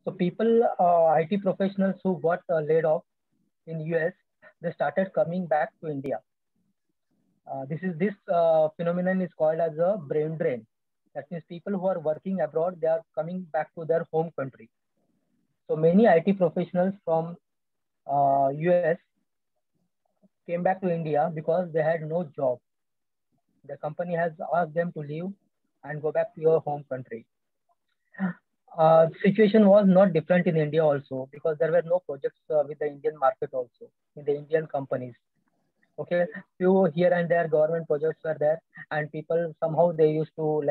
So people, IT professionals who got laid off in US, they started coming back to India. This phenomenon is called as a brain drain. That means people who are working abroad, they are coming back to their home country. So many IT professionals from US came back to India because they had no job. The company has asked them to leave and go back to your home country. Situation was not different in India also because there were no projects with the Indian market also in the Indian companies. Okay, few here and there government projects were there, and people somehow they used to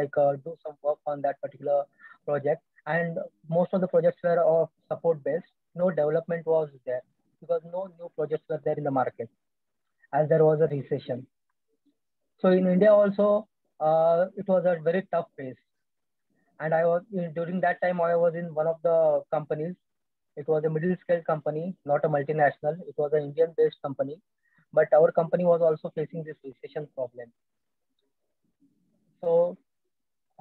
do some work on that particular project. And most of the projects were of support based. No development was there because no new projects were there in the market as there was a recession. So in India also, it was a very tough phase. And during that time I was in one of the companies. It was a middle scale company, not a multinational. It was an Indian based company, but our company was also facing this recession problem. So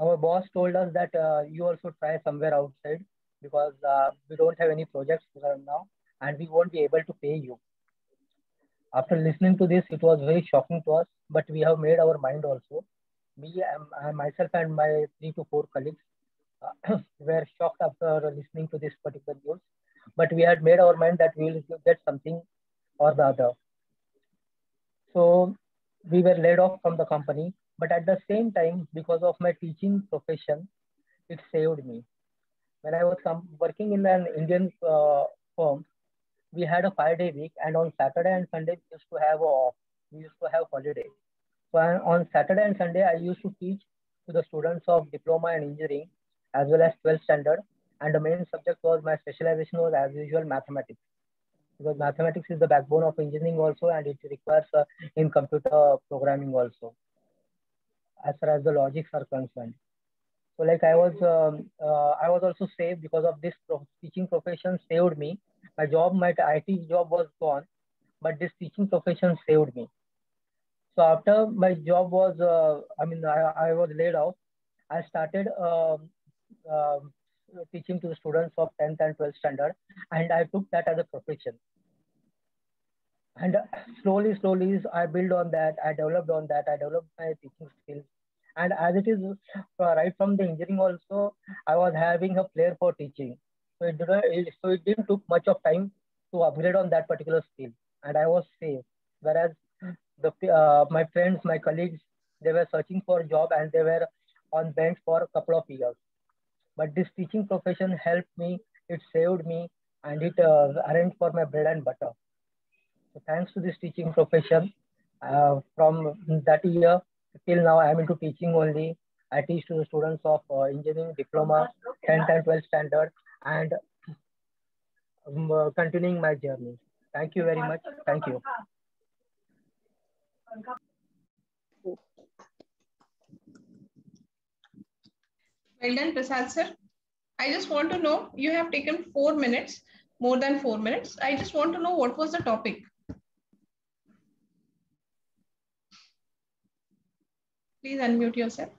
our boss told us that you also try somewhere outside because we don't have any projects now and we won't be able to pay you. After listening to this, it was very shocking to us, but we have made our mind also. Myself and my 3 to 4 colleagues were shocked after listening to this particular news, but we had made our mind that we will get something or the other. So we were laid off from the company, but at the same time, because of my teaching profession, it saved me. When I was working in an Indian firm, we had a 5-day week, and on Saturday and Sunday we used to have off. We used to have holiday. So on Saturday and Sunday, I used to teach to the students of diploma and engineering as well as 12th standard. And the main subject was my specialization was as usual mathematics, because mathematics is the backbone of engineering also, and it requires in computer programming also, as far as the logics are concerned. So like I was also saved because of this teaching profession saved me. My IT job was gone, but this teaching profession saved me. So after my job was, I was laid off. I started teaching to the students of 10th and 12th standard, and I took that as a profession. And slowly, I built on that. I developed on that. I developed my teaching skills. And as it is right from the engineering also, I was having a flair for teaching. So it didn't took much of time to upgrade on that particular skill, and I was safe. Whereas my friends, my colleagues, they were searching for a job and they were on bench for a couple of years. But this teaching profession helped me. It saved me, and it arranged for my bread and butter. So thanks to this teaching profession, from that year till now, I am into teaching only. I teach to the students of engineering, diploma, 10th and 12th standard, and continuing my journey. Thank you very much. Thank you. Well done, Prasad sir. I just want to know, you have taken 4 minutes, more than 4 minutes. I just want to know what was the topic. Please unmute yourself.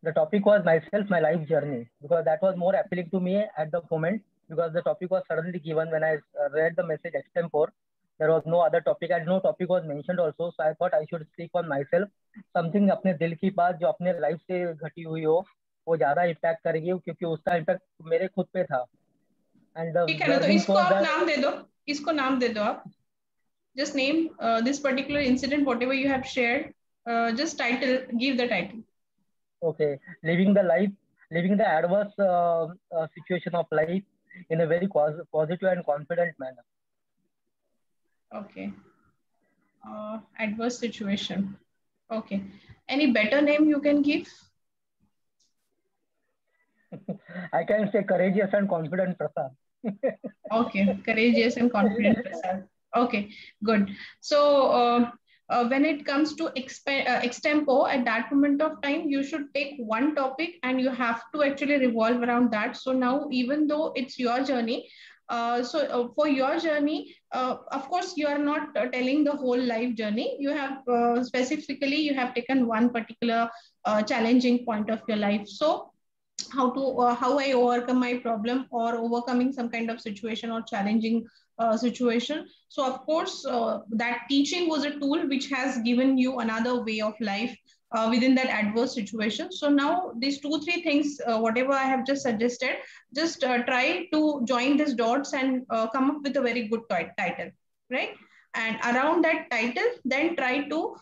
The topic was myself, my life journey, because that was more appealing to me at the moment, because the topic was suddenly given when I read the message extempore. There was no other topic and no topic was mentioned also. So I thought I should speak on myself. Something अपने दिल की बात जो अपने life से घटी हुई हो, वो ज़्यादा इम्पैक्ट करेगी क्योंकि उसका इम्पैक्ट मेरे खुद पे था. And ठीक है ना, तो इसको आप नाम दे दो. इसको नाम दे दो आप. Just name this particular incident, whatever you have shared. Just title, give the title. Okay, living the adverse situation of life in a very positive and confident manner. Okay. Adverse situation. Okay. Any better name you can give? I can say courageous and confident Prasad. Okay, courageous and confident Prasad. Okay, good. So when it comes to extempo, at that moment of time, you should take one topic and you have to actually revolve around that. So now, even though it's your journey, for your journey, of course, you are not telling the whole life journey. You have specifically, you have taken one particular challenging point of your life. So how I overcome my problem or overcoming some kind of situation or challenging situation. So of course, that teaching was a tool which has given you another way of life within that adverse situation. So now these 2-3 things, whatever I have just suggested, just try to join these dots and come up with a very good title, right? And around that title, then try to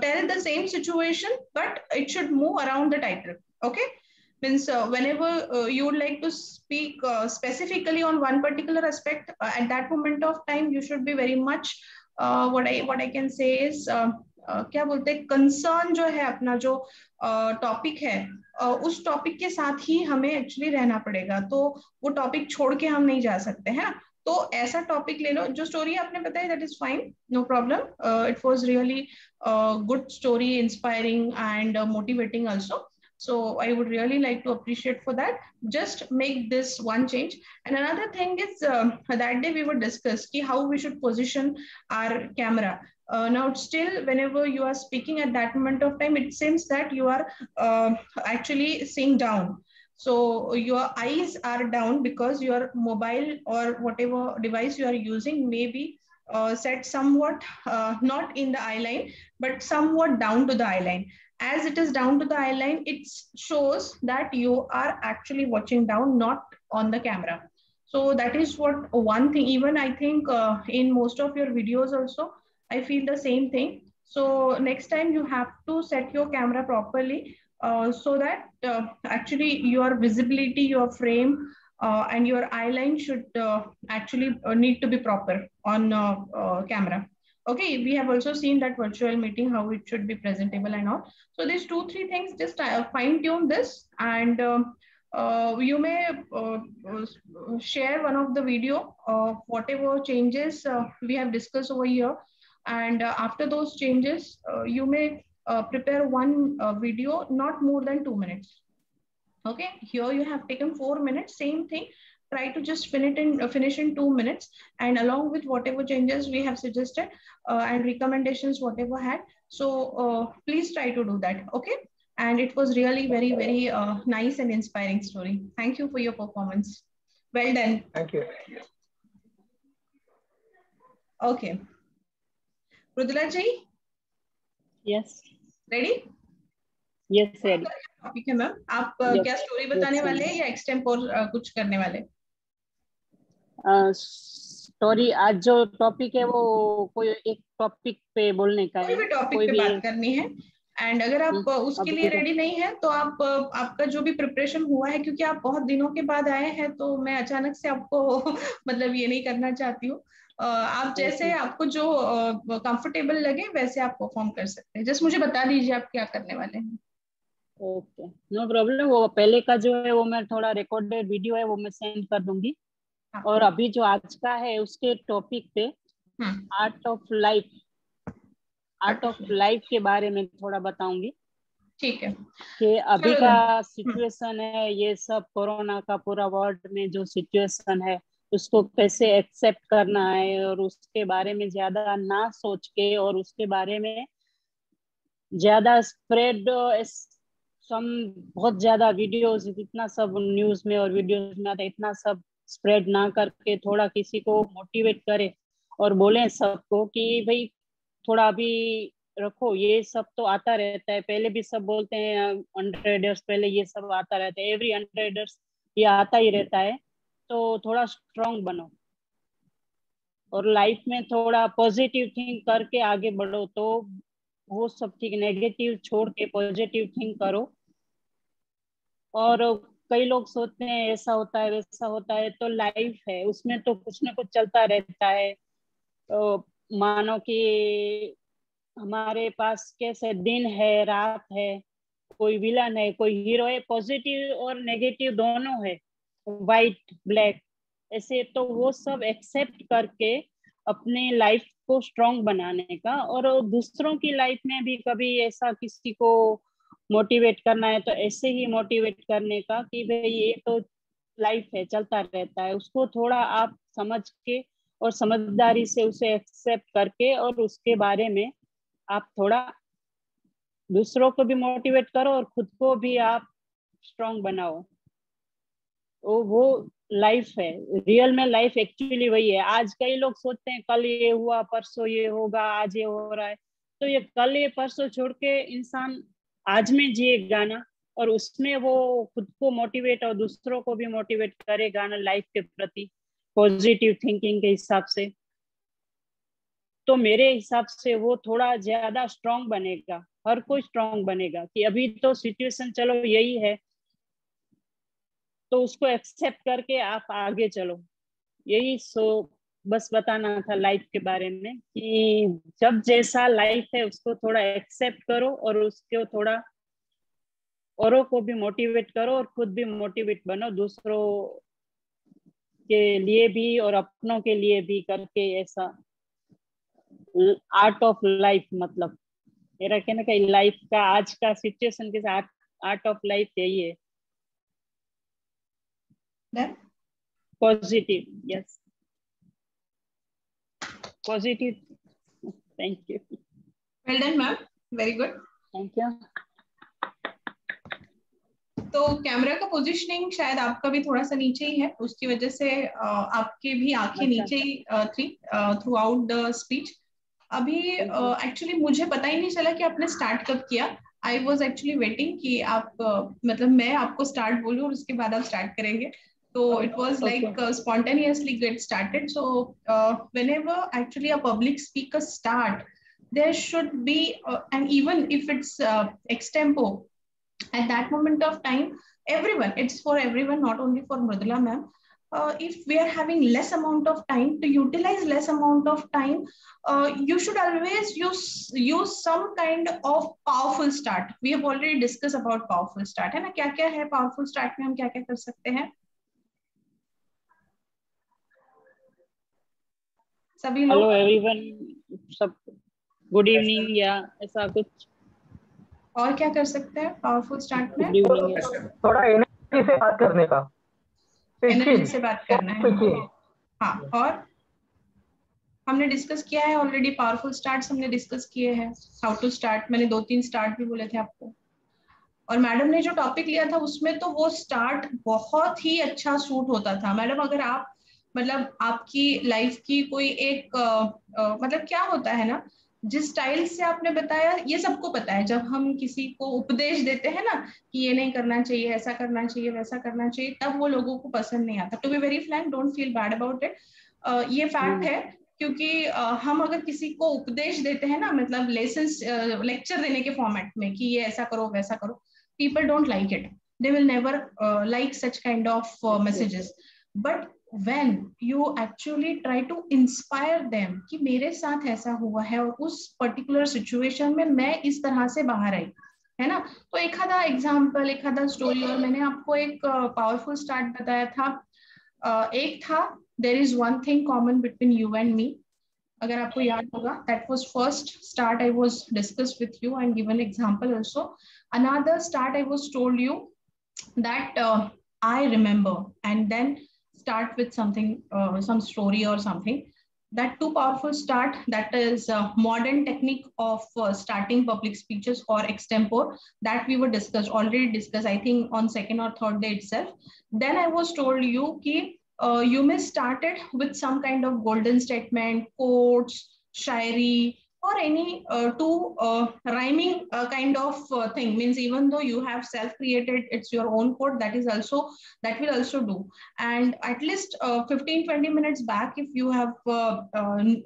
tell the same situation, but it should move around the title. Okay, means whenever you would like to speak specifically on one particular aspect at that moment of time, you should be very much what I can say is क्या बोलते हैं, concern जो है अपना जो topic है उस topic के साथ ही हमें एक्चुअली रहना पड़ेगा, तो वो टॉपिक छोड़ के हम नहीं जा सकते हैं ना। तो ऐसा टॉपिक ले लो, जो स्टोरी आपने बताई that is fine, no problem, it was really good story, inspiring and motivating also. So I would really like to appreciate for that. Just make this one change. And another thing is that day we were discussed how we should position our camera. Now still whenever you are speaking at that moment of time, it seems that you are actually seeing down. So your eyes are down because your mobile or whatever device you are using may be set somewhat not in the eye line, but somewhat down to the eye line. As it is down to the eye line, it shows that you are actually watching down, not on the camera. So that is what one thing. Even I think in most of your videos also, I feel the same thing. So next time you have to set your camera properly so that actually your visibility, your frame, and your eye line should actually need to be proper on camera. Okay, we have also seen that virtual meeting, how it should be presentable and all. So these 2-3 things, just fine tune this, and you may share one of the video of whatever changes we have discussed over here. And after those changes, you may prepare one video, not more than 2 minutes. Okay, here you have taken 4 minutes, same thing. Try to just finish in 2 minutes, and along with whatever changes we have suggested and recommendations whatever had. So please try to do that. Okay, and it was really very very nice and inspiring story. Thank you for your performance. Well done. Thank you. Okay, Rudra ji. Yes. Ready? Yes, ready. ठीक है ma'am, आप Yes. क्या story बताने वाले हैं या extempore कुछ करने वाले? स्टोरी आज जो टॉपिक है वो कोई एक टॉपिक पे बोलने का है, कोई भी टॉपिक पे बात करनी है। एंड अगर आप उसके लिए रेडी नहीं है तो आप आपका जो भी प्रिपरेशन हुआ है, क्योंकि आप बहुत दिनों के बाद आए हैं, तो मैं अचानक से आपको मतलब ये नहीं करना चाहती हूँ। आप जैसे आपको जो कंफर्टेबल लगे वैसे आप परफॉर्म कर सकते हैं। जस्ट मुझे बता दीजिए आप क्या करने वाले हैं। Okay, no problem. वो पहले का जो है वो मैं थोड़ा रिकॉर्डेड वीडियो है वो मैं सेंड कर दूंगी। और अभी जो आज का है उसके टॉपिक पे art of life, art of life के बारे में थोड़ा बताऊंगी। ठीक है, कि अभी का सिचुएशन है, ये सब कोरोना का पूरा वर्ल्ड में जो सिचुएशन है उसको कैसे एक्सेप्ट करना है, और उसके बारे में ज्यादा ना सोच के और उसके बारे में ज्यादा स्प्रेड बहुत ज्यादा वीडियोस इतना सब न्यूज में और वीडियोस में आता है, इतना सब स्प्रेड ना करके थोड़ा किसी को मोटिवेट करे और बोले सबको कि भाई थोड़ा अभी रखो, ये सब तो आता रहता है। पहले भी सब बोलते हैं 100 इयर्स पहले ये सब आता रहता है, एवरी 100 इयर्स ये आता ही रहता है। तो थोड़ा स्ट्रांग बनो और लाइफ में थोड़ा पॉजिटिव थिंक करके आगे बढ़ो, तो वो सब ठीक, नेगेटिव छोड़ के पॉजिटिव थिंक करो। और कई लोग सोचते हैं ऐसा होता है वैसा होता है, तो लाइफ है उसमें तो कुछ ना कुछ चलता रहता है। मानो कि हमारे पास कैसे दिन है रात है, कोई विलन है कोई हीरो है, पॉजिटिव और नेगेटिव दोनों है, वाइट ब्लैक ऐसे। तो वो सब एक्सेप्ट करके अपने लाइफ को स्ट्रांग बनाने का, और दूसरों की लाइफ में भी कभी ऐसा किसी को मोटिवेट करना है तो ऐसे ही मोटिवेट करने का कि भाई ये तो लाइफ है चलता रहता है। उसको थोड़ा आप समझ के और समझदारी से उसे एक्सेप्ट करके और उसके बारे में आप थोड़ा दूसरों को भी मोटिवेट करो और खुद को भी आप स्ट्रांग बनाओ। वो लाइफ है। रियल में लाइफ एक्चुअली वही है। आज कई लोग सोचते हैं कल ये हुआ, परसों ये होगा, आज ये हो रहा है, तो ये कल ये परसों छोड़ के इंसान आज में जिएगा ना, और उसमें वो खुद को मोटिवेट और दूसरों को भी मोटिवेट करेगा ना लाइफ के प्रति, पॉजिटिव थिंकिंग के हिसाब से, तो मेरे हिसाब से वो थोड़ा ज्यादा स्ट्रांग बनेगा। हर कोई स्ट्रांग बनेगा कि अभी तो सिचुएशन चलो यही है, तो उसको एक्सेप्ट करके आप आगे चलो। यही बस बताना था लाइफ के बारे में कि जब जैसा लाइफ है उसको थोड़ा एक्सेप्ट करो, और उसको थोड़ा औरों को भी मोटिवेट करो, और खुद भी मोटिवेट बनो दूसरों के लिए भी और अपनों के लिए भी करके। ऐसा आर्ट ऑफ लाइफ, मतलब मेरा कहना कि लाइफ का आज का सिचुएशन के साथ आर्ट ऑफ लाइफ यही है। Positive, yes, positive. Thank you. Well done ma'am, very good, thank you. तो कैमरा का पोजीशनिंग शायद आपका भी थोड़ा सा नीचे ही है, उसकी वजह से आपके भी आंखें नीचे ही थी थ्रू आउट द स्पीच। अभी एक्चुअली मुझे पता ही नहीं चला कि आपने स्टार्ट कब किया। आई वॉज एक्चुअली वेटिंग कि आप मतलब मैं आपको स्टार्ट बोलूं और उसके बाद आप स्टार्ट करेंगे, तो it was like spontaneously get started. So whenever actually a public speaker start, there should be and even if it's extempo, at that moment of time, everyone, it's for everyone, not only for Mridula ma'am. If we are having less amount of time, to utilize less amount of time, you should always use some kind of powerful start. We have already discussed about powerful start, है ना? क्या क्या है powerful start में हम क्या क्या कर सकते हैं सभी लोग? हेलो एवरीवन, सब गुड इवनिंग या ऐसा कुछ। और क्या कर सकते हैं पावरफुल स्टार्ट में? थोड़ा एनर्जी से बात करने का, एनर्जी से बात करना है। हाँ, और हमने डिस्कस किया है ऑलरेडी, पावरफुल स्टार्ट्स हमने डिस्कस किए हैं। हाउ टू स्टार्ट, मैंने 2-3 स्टार्ट भी बोले थे आपको, और मैडम ने जो टॉपिक लिया था उसमें तो वो स्टार्ट बहुत ही अच्छा सूट होता था। मैडम अगर आप मतलब आपकी लाइफ की कोई एक मतलब क्या होता है ना, जिस स्टाइल से आपने बताया, ये सबको पता है, जब हम किसी को उपदेश देते हैं ना कि ये नहीं करना चाहिए, ऐसा करना चाहिए, वैसा करना चाहिए, तब वो लोगों को पसंद नहीं आता। To be very frank, don't feel bad about it, ये फैक्ट है। क्योंकि हम अगर किसी को उपदेश देते हैं ना, मतलब लेसन लेक्चर देने के फॉर्मेट में कि ये ऐसा करो वैसा करो, people don't like it, they will never like such kind of messages. But when you actually try to inspire them कि मेरे साथ ऐसा हुआ है और उस पर्टिकुलर सिचुएशन में मैं इस तरह से बाहर आई, है ना, तो एक आधा एग्जाम्पल, एक आधा स्टोरी। और मैंने आपको एक पावरफुल स्टार्ट बताया था, एक था there is one thing common between you and me, अगर आपको याद होगा, that was first start I was discussed with you and given example also. Another start I was told you that I remember, and then start with something, some story or something. That too powerful start, that is modern technique of starting public speeches or extempore, that we were already discussed, I think on second or third day itself. Then I was told you ki you may start it with some kind of golden statement, quotes, shairi, or any two rhyming kind of thing. Means even though you have self-created, it's your own quote, that will also do. And at least 15-20 minutes back, if you have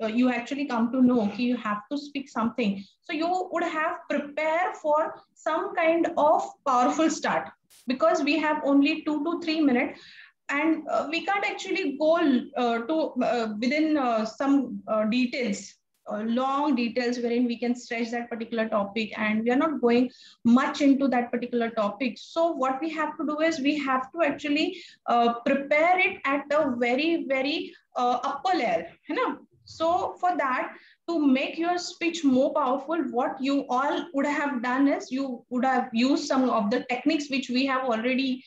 you actually come to know that you have to speak something, so you would have prepared for some kind of powerful start, because we have only 2 to 3 minutes, and we can't actually go to within some details, long details wherein we can stretch that particular topic, and we are not going much into that particular topic. So what we have to do is we have to actually prepare it at a very very upper layer, है ना? So for that, to make your speech more powerful, what you all would have done is you would have used some of the techniques which we have already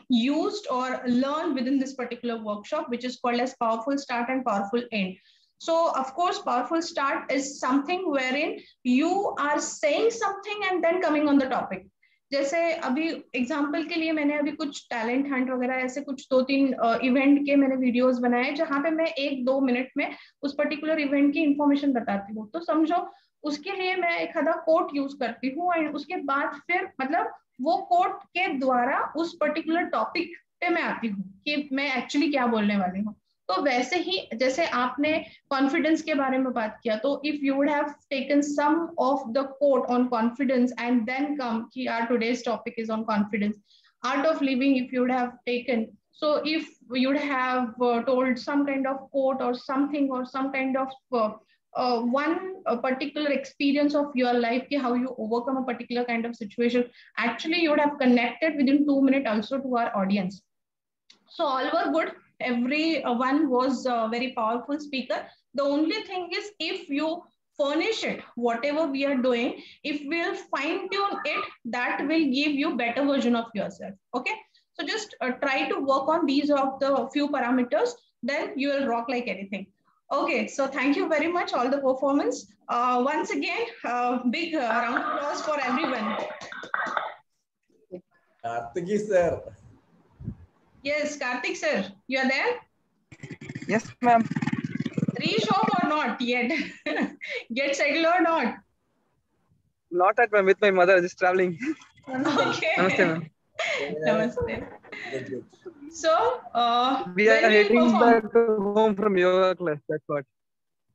used or learned within this particular workshop, which is called as powerful start and powerful end. So of course, powerful start is something wherein you are saying something and then coming on the topic. जैसे अभी example के लिए मैंने अभी कुछ talent Hunt वगैरह ऐसे कुछ 2-3 इवेंट के मैंने वीडियोस बनाए जहां पे मैं 1-2 मिनट में उस पर्टिकुलर इवेंट की इंफॉर्मेशन बताती हूँ। तो समझो उसके लिए मैं एक आधा कोट यूज करती हूँ एंड उसके बाद फिर मतलब वो कोट के द्वारा उस पर्टिकुलर टॉपिक पे मैं आती हूँ कि मैं एक्चुअली क्या बोलने वाली हूँ। तो वैसे ही जैसे आपने कॉन्फिडेंस के बारे में बात किया, तो if you would have taken some of the quote on confidence and then come कि our today's topic is on confidence, Art of Living if you would have taken, so if you would have told some kind of quote or something or some kind of one particular experience of your life ki how you overcome a particular kind of situation, actually you would have connected within 2 minutes also to our audience. So all were good. Everyone was a very powerful speaker. The only thing is if you furnish it, whatever we are doing, if we'll fine tune it, that will give you better version of yourself. Okay. So just try to work on these of the few parameters, then you will rock like anything. Okay. So thank you very much, all the performance. Once again, big round of applause for everyone. Karthiki sir. Yes, Karthik sir, you are there? Yes, ma'am. Reach home or not yet? Get settled or not? Not at, ma'am. With my mother, just traveling. Okay. Namaste, ma'am. Namaste. Good. So, We are when you heading will back perform? home from yoga class. That's what.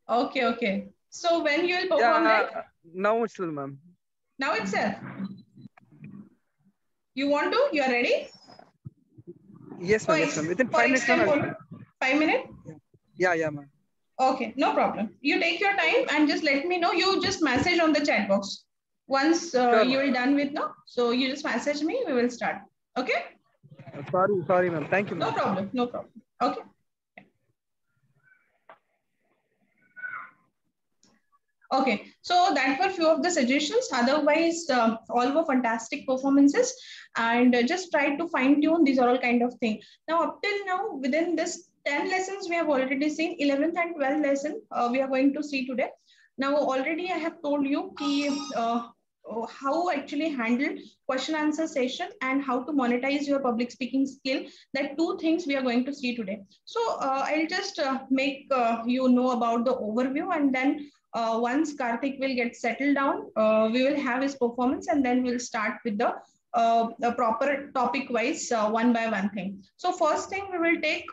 Okay. So when you will perform Yeah, then? now itself, ma'am. Now itself? You want to? You are ready? Yes, ma'am. Yes, ma'am. Within 5 minutes, ma'am. Example, 5 minutes? Yeah, ma'am. Okay, no problem. You take your time and just let me know. You just message on the chat box. Once Sure, you are done with now, so you just message me, we will start. Okay? Sorry, ma'am. Thank you, ma'am. No problem. Okay. Okay, so that were few of the suggestions. Otherwise, all were fantastic performances, and just try to fine tune. These are all kind of thing. Now, up till now, within this 10 lessons, we have already seen 11th and 12th lesson. We are going to see today. Now, already I have told you how actually handle question answer session and how to monetize your public speaking skill. That 2 things we are going to see today. So I'll just make you know about the overview, and then once Karthik will get settled down, we will have his performance, and then we'll start with the proper topic wise one by one thing. So first thing we will take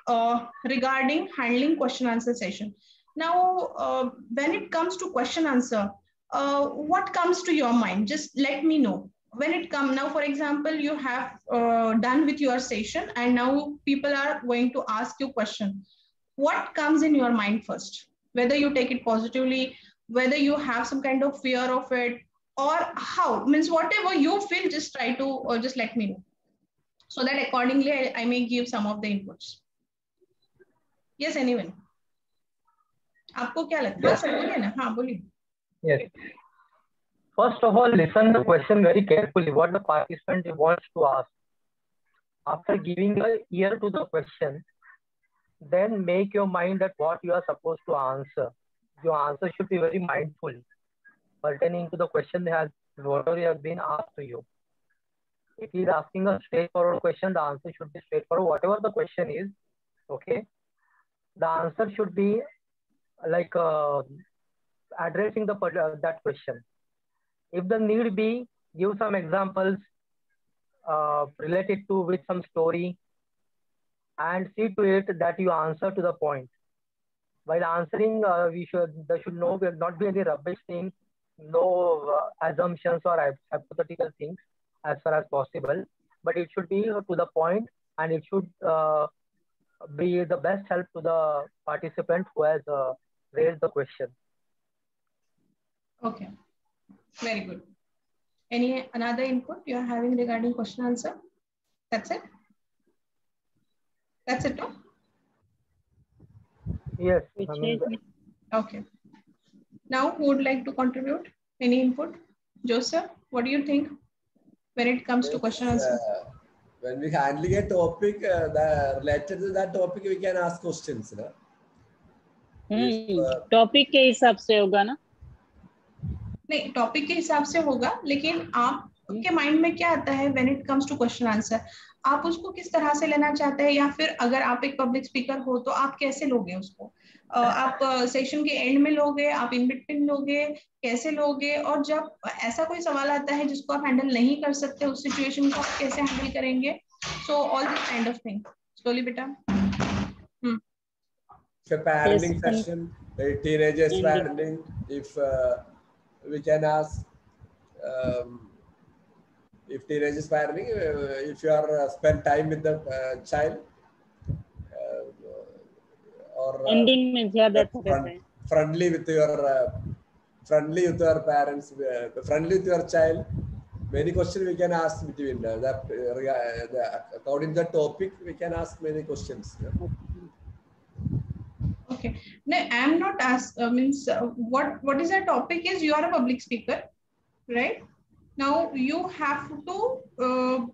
regarding handling question answer session. Now, when it comes to question answer, what comes to your mind? Just let me know. When it comes now, for example, you have done with your session, and now people are going to ask you question. What comes in your mind first? Whether you take it positively, whether you have some kind of fear of it, or how, means whatever you feel, just try to or just let me know, so that accordingly I may give some of the inputs. Yes, anyone? आपको क्या लगता है? Sir बोलिए ना. हाँ बोलिए. Yes. First of all, listen the question very carefully. What the participant wants to ask. After giving an ear to the question, then make your mind that what you are supposed to answer. Your answer should be very mindful, pertaining to the question that has whatever has been asked to you. If he is asking a straightforward question, the answer should be straightforward. Whatever the question is, okay, the answer should be like addressing that question. If the need be, give some examples related to with some story, and see to it that you answer to the point. While answering, there should not be any rubbish things, no assumptions or hypothetical things as far as possible, but it should be to the point, and it should be the best help to the participant who has raised the question. Okay, very good. Any another input you are having regarding question answer? That's it? That's it, no? Yes. Okay. Now, who would like to contribute? Any input? Joseph, what do you think when it comes to question answer? When we handling a topic related to that topic, we can ask questions. Topic के हिसाब से होगा ना? नहीं, topic के हिसाब से होगा, लेकिन आप के माइंड में क्या आता है when it comes to question answer, आप उसको किस तरह से लेना चाहते हैं, या फिर अगर आप एक पब्लिक स्पीकर हो तो आप कैसे लोगे उसको? आप सेशन के एंड में लोगे, आप इन बिटवीन लोगे, कैसे लोगे? और जब ऐसा कोई सवाल आता है जिसको आप हैंडल नहीं कर सकते, उस सिचुएशन को आप कैसे हैंडल करेंगे? So all this kind of thing slowly बेटा. If a parenting Yes, session, teenagers Indeed. parenting, if we can ask, if teenagers parenting, if you are spend time with the child, or ending में ज्यादा रहता है. friendly with your parents, friendly with your child. Many questions we can ask between according to the topic. We can ask many questions. Yeah. Okay. No, I am not asked. What is the topic? Is you are a public speaker, right? Now you have to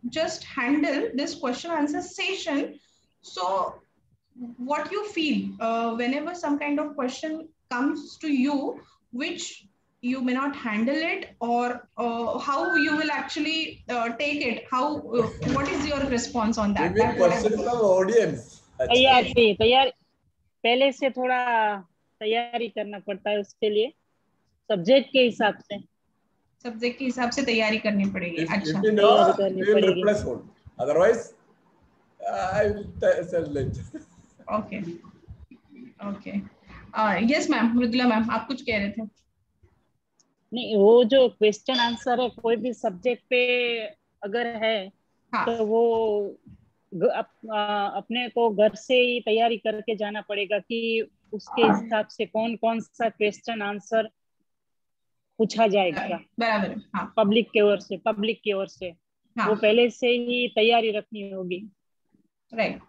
just handle this question answer session. So what you feel whenever some kind of question comes to you, which you may not handle it, or how you will actually take it? How what is your response on that? Maybe questions from audience. तैयार पहले से थोड़ा तैयारी करना पड़ता है उसके लिए, सब्जेक्ट के हिसाब से. सब्जेक्ट के हिसाब से तैयारी करनी पड़ेगी. अच्छा, If you know, we will reply soon. Otherwise, I will tell later. Okay. Okay. Yes, ma'am. Mridula ma'am, आप कुछ कह रहे थे? नहीं, वो जो क्वेश्चन आंसर है कोई भी सब्जेक्ट पे अगर है, हाँ. तो वो अपने को घर से ही तैयारी करके जाना पड़ेगा कि उसके हिसाब से कौन कौन सा क्वेश्चन आंसर पूछा जाएगा. बराबर. हाँ. पब्लिक की ओर से हाँ. वो पहले से ही तैयारी रखनी होगी. राइट.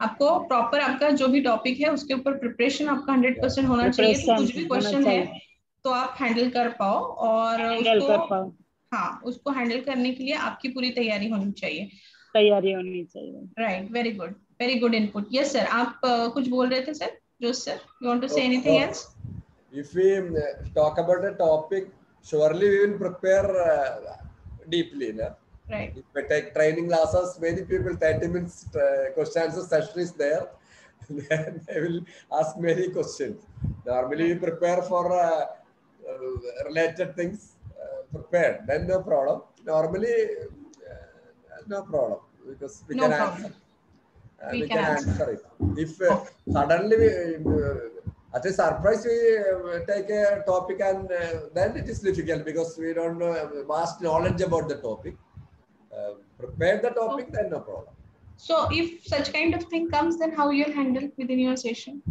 आपको प्रॉपर आपका जो भी टॉपिक है उसके ऊपर प्रिपरेशन आपका 100% होना चाहिए कि कुछ भी क्वेश्चन है तो आप हैंडल कर पाओ, और उसको हाँ उसको हैंडल करने के लिए आपकी पूरी तैयारी होनी चाहिए. Right. Very good input. Yes sir, आप कुछ बोल रहे थे sir? Josh sir, you want to say anything else? If we talk about a topic, surely we will prepare deeply. No? Right. If we take training classes, many people 30 minutes question answer session is there. Then they will ask many questions. Normally we prepare for related things, prepared. Then no problem. Normally no problem because we can answer. We can answer it. If suddenly we, at a surprise we take a topic and then it is difficult because we don't know vast knowledge about the topic. Prepare the topic, then no problem. So if such kind of thing comes, then how you'll handle within your session?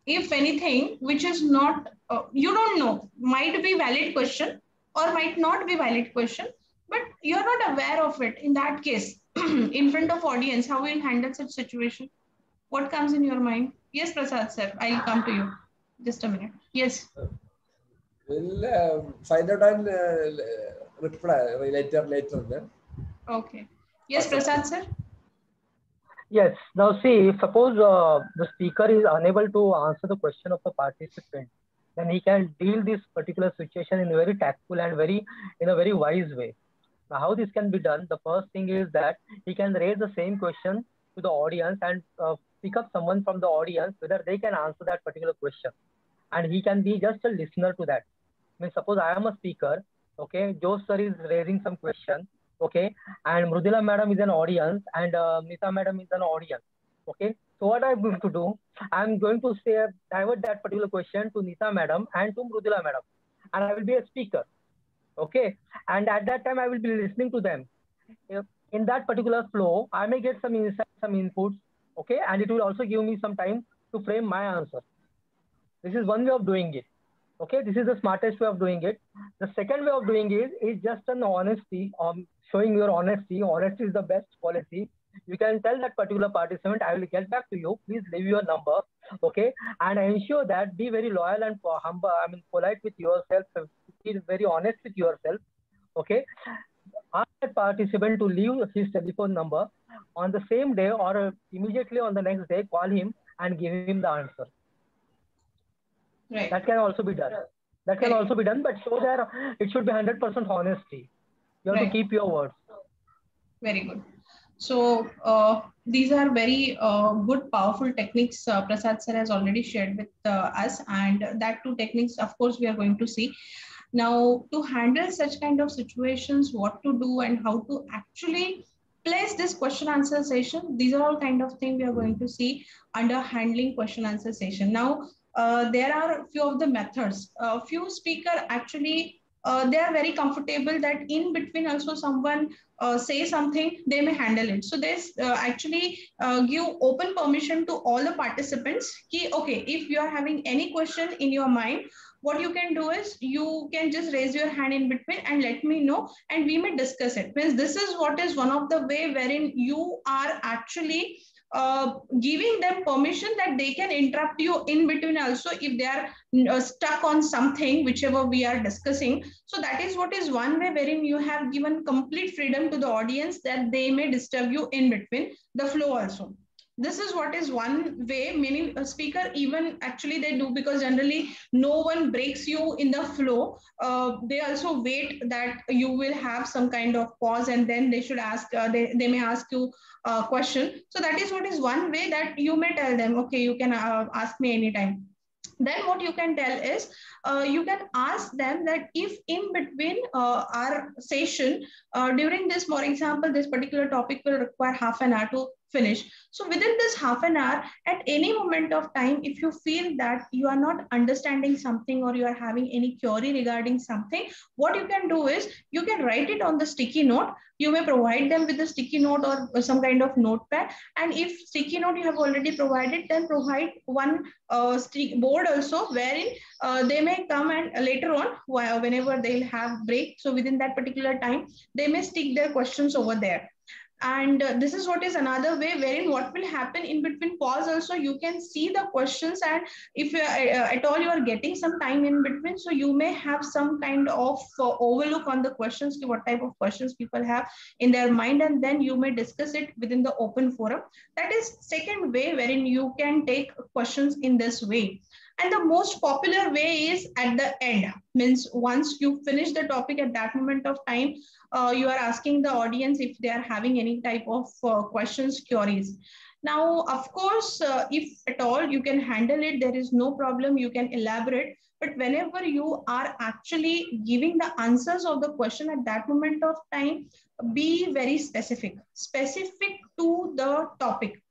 If anything which is not, you don't know, might be valid question or might not be valid question, but you're not aware of it. In that case, in front of audience, how will you handle such situation? What comes in your mind? Yes, Prasad sir, I'll come to you. Just a minute. Yes. We'll find out and reply later then. Okay. Yes, Prasad sir. Yes. Now see, suppose the speaker is unable to answer the question of the participant, then he can deal this particular situation in a very tactful and in a very wise way. Now, how this can be done? The first thing is that he can raise the same question to the audience and pick up someone from the audience whether they can answer that particular question, and he can be just a listener to that. I mean, suppose I am a speaker, okay, Joe sir is raising some question, okay, and Mrudula madam is an audience and Nita madam is an audience, okay. So what I'm going to do, I'm going to divert that particular question to Nita madam and to Mrudula madam, and I will be a speaker, okay, and at that time I will be listening to them. In that particular flow, I may get some insights, some inputs, okay, and it will also give me some time to frame my answer. This is one way of doing it. Okay, this is the smartest way of doing it. The second way of doing it is just an honesty, showing your honesty. Honesty is the best policy. You can tell that particular participant, I will get back to you. Please leave your number, okay? And ensure that be very loyal and humble. I mean, polite with yourself. Be very honest with yourself, okay? Ask that participant to leave his telephone number on the same day or immediately on the next day. Call him and give him the answer. Right. That can also be done. That can also be done, but so that it should be 100% honesty. You have to keep your words. Very good. So these are very good, powerful techniques Prasad sir has already shared with us, and that two techniques, of course, we are going to see. Now, to handle such kind of situations, what to do and how to actually place this question answer session, these are all kind of things we are going to see under handling question answer session. Now, there are a few of the methods. Few speaker actually they are very comfortable that in between also someone say something, they may handle it. So they actually give open permission to all the participants ki, okay, if you are having any question in your mind, what you can do is you can just raise your hand in between and let me know, and we may discuss it. Means this is what is one of the way wherein you are actually giving them permission that they can interrupt you in between also if they are stuck on something whichever we are discussing. So that is what is one way wherein you have given complete freedom to the audience that they may disturb you in between the flow also. This is what is one way many speaker even actually they do, because generally no one breaks you in the flow. They also wait that you will have some kind of pause and then they should ask, they may ask you a question. So that is what is one way that you may tell them, okay, you can ask me anytime. Then what you can tell is you can ask them that if in between our session during this, for example, this particular topic will require half an hour to finish. So within this half an hour, at any moment of time, if you feel that you are not understanding something or you are having any query regarding something, what you can do is you can write it on the sticky note. You may provide them with a sticky note or some kind of notepad. And if sticky note you have already provided, then provide one board also wherein they may come and later on whenever they'll have break. So within that particular time, they may stick their questions over there. And this is what is another way wherein what will happen in between pause also, you can see the questions, and if at all you are getting some time in between, so you may have some kind of overlook on the questions, what type of questions people have in their mind, and then you may discuss it within the open forum. That is second way wherein you can take questions in this way. And the most popular way is at the end, means once you finish the topic, at that moment of time, you are asking the audience if they are having any type of questions, queries. Now, of course, if at all you can handle it, there is no problem, you can elaborate. But whenever you are actually giving the answers of the question at that moment of time, be very specific to the topic.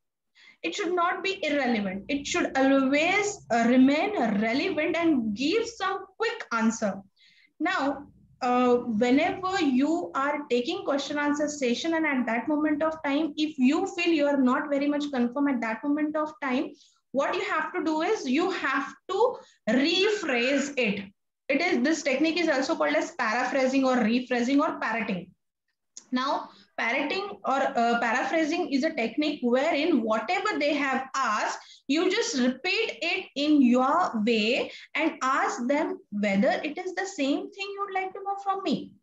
It should not be irrelevant. It should always remain relevant and give some quick answer. Now, whenever you are taking question answer session and at that moment of time, if you feel you are not very much confirm at that moment of time, what you have to do is you have to rephrase it. This technique is also called as paraphrasing or rephrasing or parroting. Now, parroting or paraphrasing is a technique wherein whatever they have asked, you just repeat it in your way and ask them whether it is the same thing you would like to know from me.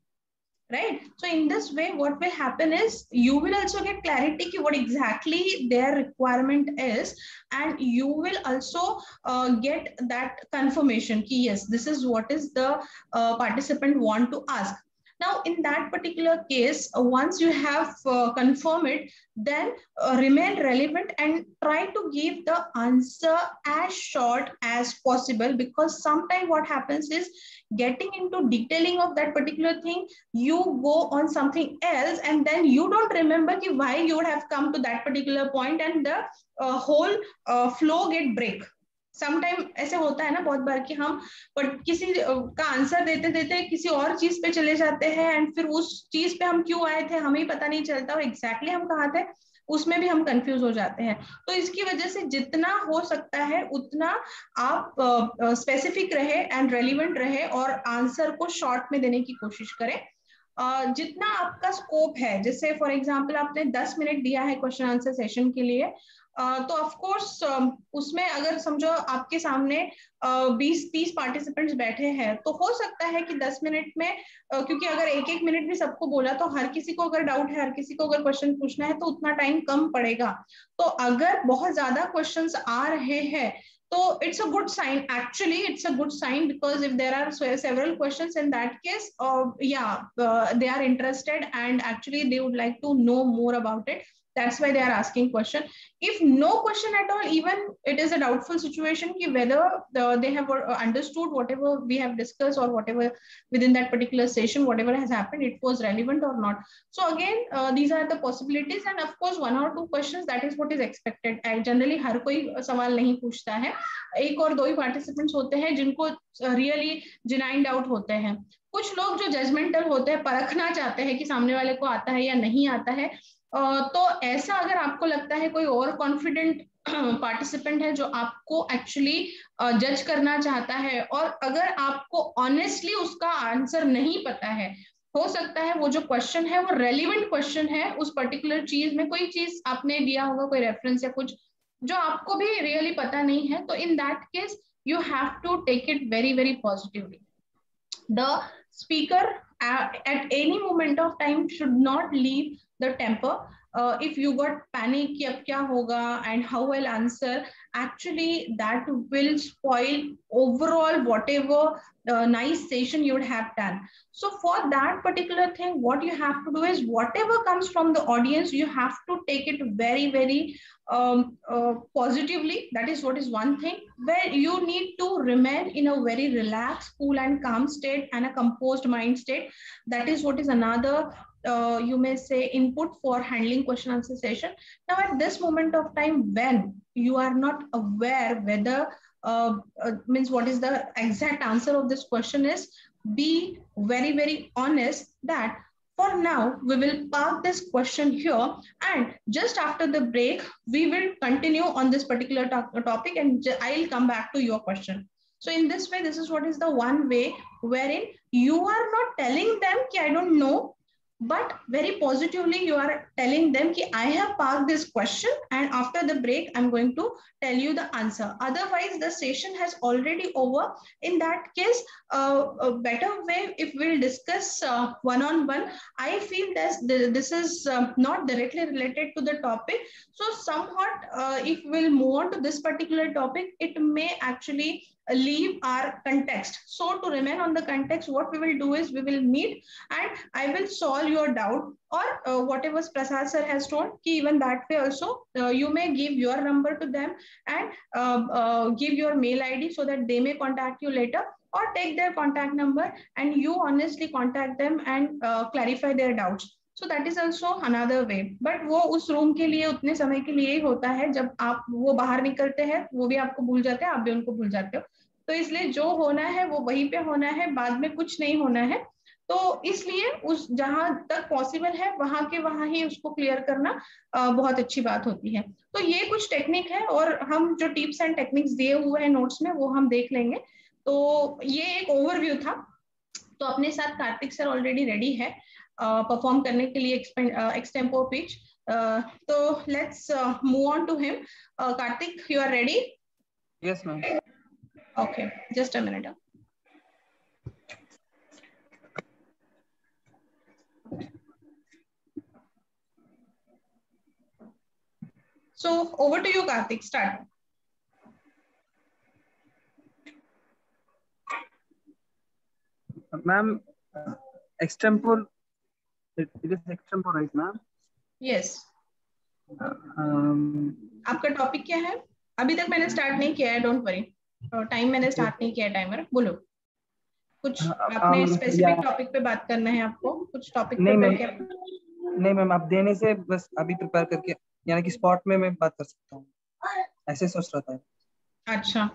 Right? So in this way, what will happen is you will also get clarity what exactly their requirement is, and you will also get that confirmation ki yes, this is what is the participant want to ask. Now, in that particular case, once you have confirmed it, then remain relevant and try to give the answer as short as possible, because sometimes what happens is getting into detailing of that particular thing, you go on something else and then you don't remember why you would have come to that particular point, and the whole flow get break. Sometime ऐसे होता है ना बहुत बार कि हम किसी का answer देते देते किसी और चीज पे चले जाते हैं, एंड फिर उस चीज पे हम क्यों आए थे हमें ही पता नहीं चलता और एग्जैक्टली हम कहाँ थे उसमें भी हम कंफ्यूज हो जाते हैं. तो इसकी वजह से जितना हो सकता है उतना आप स्पेसिफिक रहे एंड रेलिवेंट रहे और आंसर को शॉर्ट में देने की कोशिश करें. जितना आपका स्कोप है, जैसे फॉर एग्जांपल आपने 10 मिनट दिया है क्वेश्चन आंसर सेशन के लिए, तो ऑफ कोर्स उसमें अगर समझो आपके सामने 20-30 पार्टिसिपेंट्स बैठे हैं, तो हो सकता है कि 10 मिनट में क्योंकि अगर एक मिनट भी सबको बोला तो हर किसी को अगर डाउट है, हर किसी को अगर क्वेश्चन पूछना है तो उतना टाइम कम पड़ेगा. तो अगर बहुत ज्यादा क्वेश्चंस आ रहे हैं So it's a good sign. Actually, it's a good sign, because if there are several questions in that case, they are interested and actually they would like to know more about it. That's why they are asking question. If no question at all, even it is a doubtful situation whether they have understood whatever we have discussed, or whatever within that particular session, whatever has happened, it was relevant or not. So again, these are the possibilities, and of course 1 or 2 questions, that is what is expected. Generally हर कोई सवाल नहीं पूछता है, एक और 2 ही participants होते हैं जिनको really genuine doubt होते हैं. कुछ लोग जो judgmental होते हैं, परखना चाहते हैं कि सामने वाले को आता है या नहीं आता है. तो ऐसा अगर आपको लगता है कोई और कॉन्फिडेंट पार्टिसिपेंट है जो आपको एक्चुअली जज करना चाहता है, और अगर आपको ऑनेस्टली उसका आंसर नहीं पता है, हो सकता है वो जो क्वेश्चन है वो रेलिवेंट क्वेश्चन है उस पर्टिकुलर चीज में, कोई चीज आपने दिया होगा, कोई रेफरेंस या कुछ जो आपको भी रियली पता नहीं है, तो in that case you have to take it very very positively. The speaker at any moment of time should not leave the temper. If you got panic कि अब क्या होगा and how I'll answer, actually that will spoil overall whatever nice session you would have done. So for that particular thing, what you have to do is whatever comes from the audience, you have to take it very very positively. That is what is one thing where you need to remain in a very relaxed, cool and calm state and a composed mind state. That is what is another you may say input for handling question answer session. Now at this moment of time, when you are not aware whether means what is the exact answer of this question is, be very very honest that for now we will park this question here, and just after the break we will continue on this particular topic and I'll come back to your question. So in this way, this is what is the one way wherein you are not telling them ki I don't know, but very positively you are telling them ki I have parked this question and after the break I'm going to tell you the answer. Otherwise the session has already over. In that case, a better way if we'll discuss one-on-one. I feel that this is not directly related to the topic, so somewhat if we'll move on to this particular topic, it may actually leave our context. So to remain on the context, what we will do is we will meet and I will solve your doubt, or whatever Prasad sir has told, even that way also you may give your number to them and give your mail ID so that they may contact you later, or take their contact number and you honestly contact them and clarify their doubts. So that is also another way. But वो उस room के लिए उतने समय के लिए ही होता है, जब आप वो बाहर निकलते हैं वो भी आपको भूल जाते हैं, आप भी उनको भूल जाते हो. तो इसलिए जो होना है वो वहीं पे होना है, बाद में कुछ नहीं होना है. तो इसलिए उस जहां तक पॉसिबल है वहां के वहां ही उसको क्लियर करना बहुत अच्छी बात होती है. तो ये कुछ टेक्निक है, और हम जो टिप्स एंड टेक्निक्स दिए हुए हैं नोट्स में वो हम देख लेंगे. तो ये एक ओवरव्यू था. तो अपने साथ कार्तिक सर ऑलरेडी रेडी है परफॉर्म करने के लिए एक्सटेम्पो पिच. तो let's move on to him. Karthik, you are ready? Yes ma'am. Okay, just a minute. So over to you, Karthik. Start. Ma'am, extempore. It is extempore, right, ma'am? Yes. आपका topic क्या है? अभी तक मैंने start नहीं किया है, डोंट वरी. टाइम मैंने स्टार्ट नहीं किया, टाइमर बोलो. कुछ आपने स्पेसिफिक टॉपिक पे बात करना है आपको? कुछ टॉपिक नहीं मैम, आप देने से बस अभी प्रिपेयर करके, यानी कि स्पॉट में मैं बात कर सकता हूँ, ऐसे सोच रहा था. अच्छा,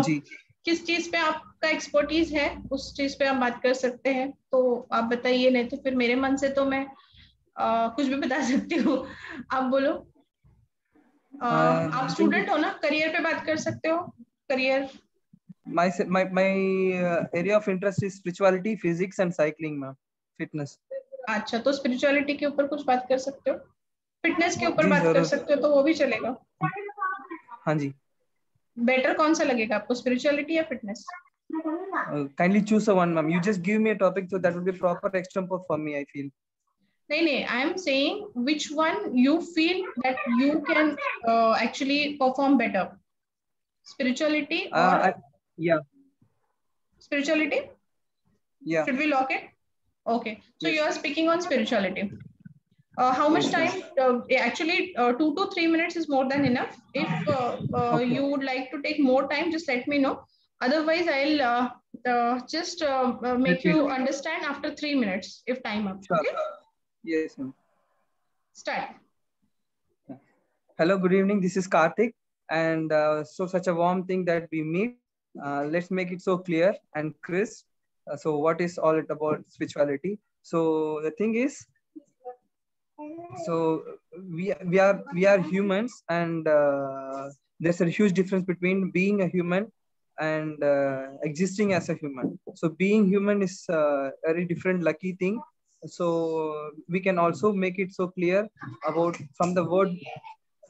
जी. किस चीज पे आपका एक्सपर्टीज है उस चीज पे आप बात कर सकते हैं, तो आप बताइए, नहीं तो फिर मेरे मन से तो मैं कुछ भी बता सकती हूँ. आप बोलो. आप स्टूडेंट हो ना, करियर पे बात कर सकते हो. Career. My area of interest is spirituality, physics and cycling, ma'am. Fitness. अच्छा, तो स्पिरिचुअलिटी के ऊपर कुछ बात कर सकते हो, फिटनेस के ऊपर बात कर सकते हो, तो वो भी चलेगा. हाँ जी. बेटर कौन सा लगेगा आपको, स्पिरिचुअलिटी या fitness? Kindly choose a one, ma'am. You just give me a topic, so that would be proper extempore for me, I feel. नहीं, I am saying which one you feel that you can actually perform better. Spirituality or yeah. Spirituality? Yeah. Should we lock it? Okay. So Yes. you are speaking on spirituality. How much time? Actually, 2 to 3 minutes is more than enough. If Okay. you would like to take more time, just let me know. Otherwise, I'll just make you understand after 3 minutes if time up. Sure. Okay? Yes, ma'am. Start. Hello, good evening. This is Karthik. And so such a warm thing that we meet. Let's make it so clear and crisp. So what is all it about spirituality? So the thing is, so we are humans, and there's a huge difference between being a human and existing as a human. So being human is a very different lucky thing. So we can also make it so clear about from the word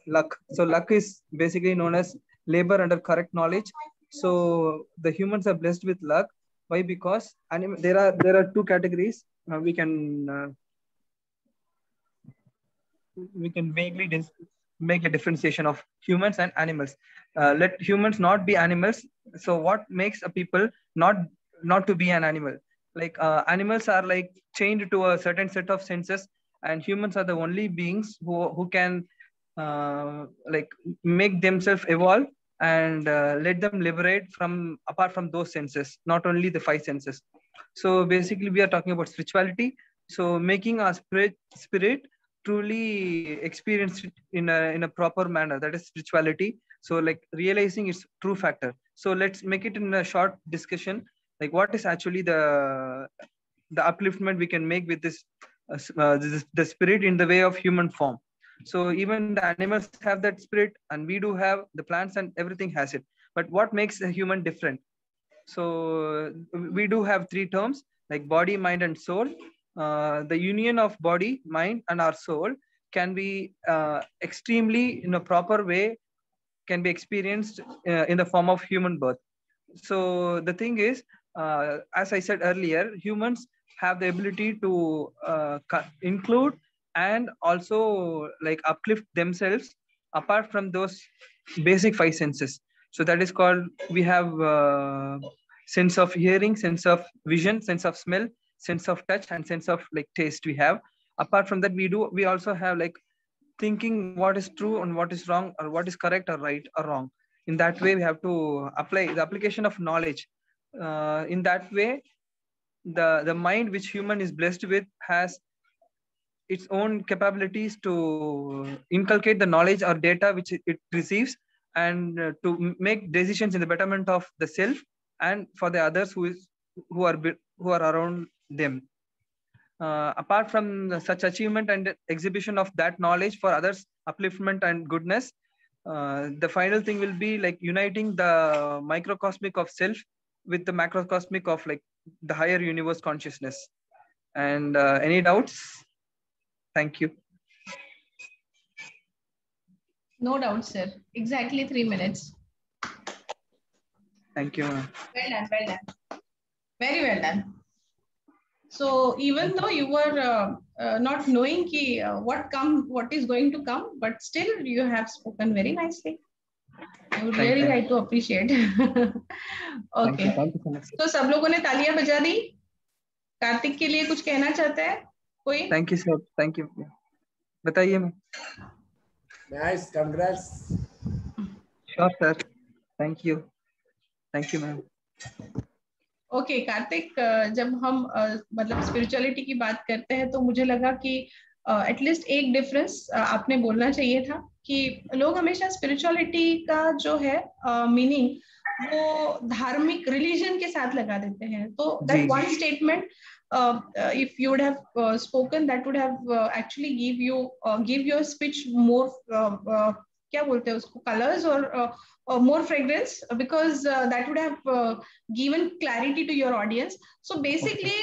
luck. So luck is basically known as labor under correct knowledge. So the humans are blessed with luck. Why? Because there are two categories. We can vaguely make a differentiation of humans and animals. Let humans not be animals. So what makes a people not to be an animal? Like animals are like chained to a certain set of senses, and humans are the only beings who can like make themselves evolve and let them liberate from apart from those senses, not only the 5 senses. So basically we are talking about spirituality. So making our spirit truly experienced in a proper manner, that is spirituality. So like realizing its true factor. So let's make it in a short discussion, like what is actually the upliftment we can make with this the spirit in the way of human form. So even the animals have that spirit, and we do have the plants, and everything has it. But what makes a human different? So we do have 3 terms, like body, mind, and soul. The union of body, mind, and our soul can be extremely in a proper way, can be experienced in the form of human birth. So the thing is, as I said earlier, humans have the ability to include and also like uplift themselves apart from those basic 5 senses. So that is called, we have sense of hearing, sense of vision, sense of smell, sense of touch, and sense of like taste we have. Apart from that, we also have like thinking what is true and what is wrong, or what is correct or right or wrong. In that way, we have to apply the application of knowledge. In that way, the mind which human is blessed with has its own capabilities to inculcate the knowledge or data which it receives, and to make decisions in the betterment of the self and for the others who are around them. Apart from such achievement and exhibition of that knowledge for others upliftment and goodness, the final thing will be like uniting the microcosmic of self with the macrocosmic of like the higher universe consciousness. And any doubts? Thank you. No doubt, sir. Exactly 3 minutes. Thank you, ma'am. Well done, well done. Very well done. So even though you were not knowing what is going to come, but still you have spoken very nicely. I would really like to appreciate. Okay. Thank you so much. तो सब लोगों ने तालियां बजा दी. कार्तिक के लिए कुछ कहना चाहते हैं कोई? Thank you, sir. Thank you. बताइए ma'am. Nice, congrats. Sure, sir. Thank you. Thank you, ma'am. Okay Kartik, जब हम मतलब स्पिरिचुअलिटी की बात करते हैं तो मुझे लगा कि एटलीस्ट एक डिफरेंस आपने बोलना चाहिए था कि लोग हमेशा स्पिरिचुअलिटी का जो है मीनिंग वो धार्मिक रिलीजन के साथ लगा देते हैं. तो that one statement if you would have spoken, that would have actually give your speech more क्या बोलते हैं उसको, colors or more fragrance, because that would have given clarity to your audience. So basically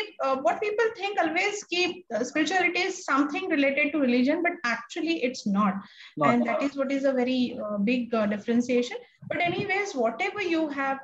what people think always ki spirituality is something related to religion, but actually it's not. And that is what is a very big differentiation. But anyways, whatever you have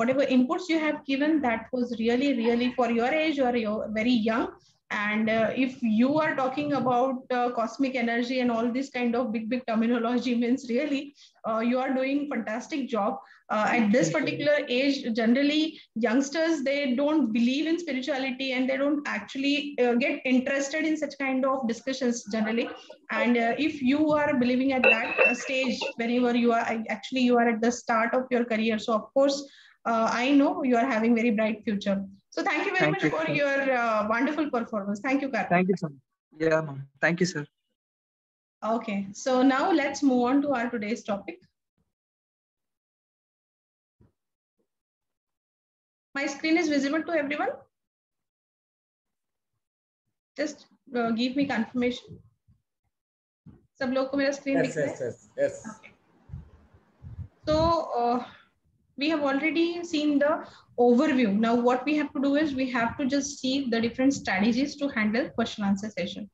whatever inputs you have given, that was really for your age, or you're very young, And if you are talking about cosmic energy and all this kind of big terminology, means really you are doing fantastic job. At this particular age, generally youngsters, they don't believe in spirituality and they don't actually get interested in such kind of discussions generally. And if you are believing at that stage, whenever you are actually you are at the start of your career, so of course I know you are having very bright future. So thank you very much for your wonderful performance. Thank you, Karthik. Thank you, sir. Yeah, ma'am. Thank you, sir. Okay, so now let's move on to our today's topic. My screen is visible to everyone? Just give me confirmation. सब लोग को मेरा screen दिख रहा है? Yes. Okay. So we have already seen the overview. Now what we have to do is we have to just see the different strategies to handle question answer session.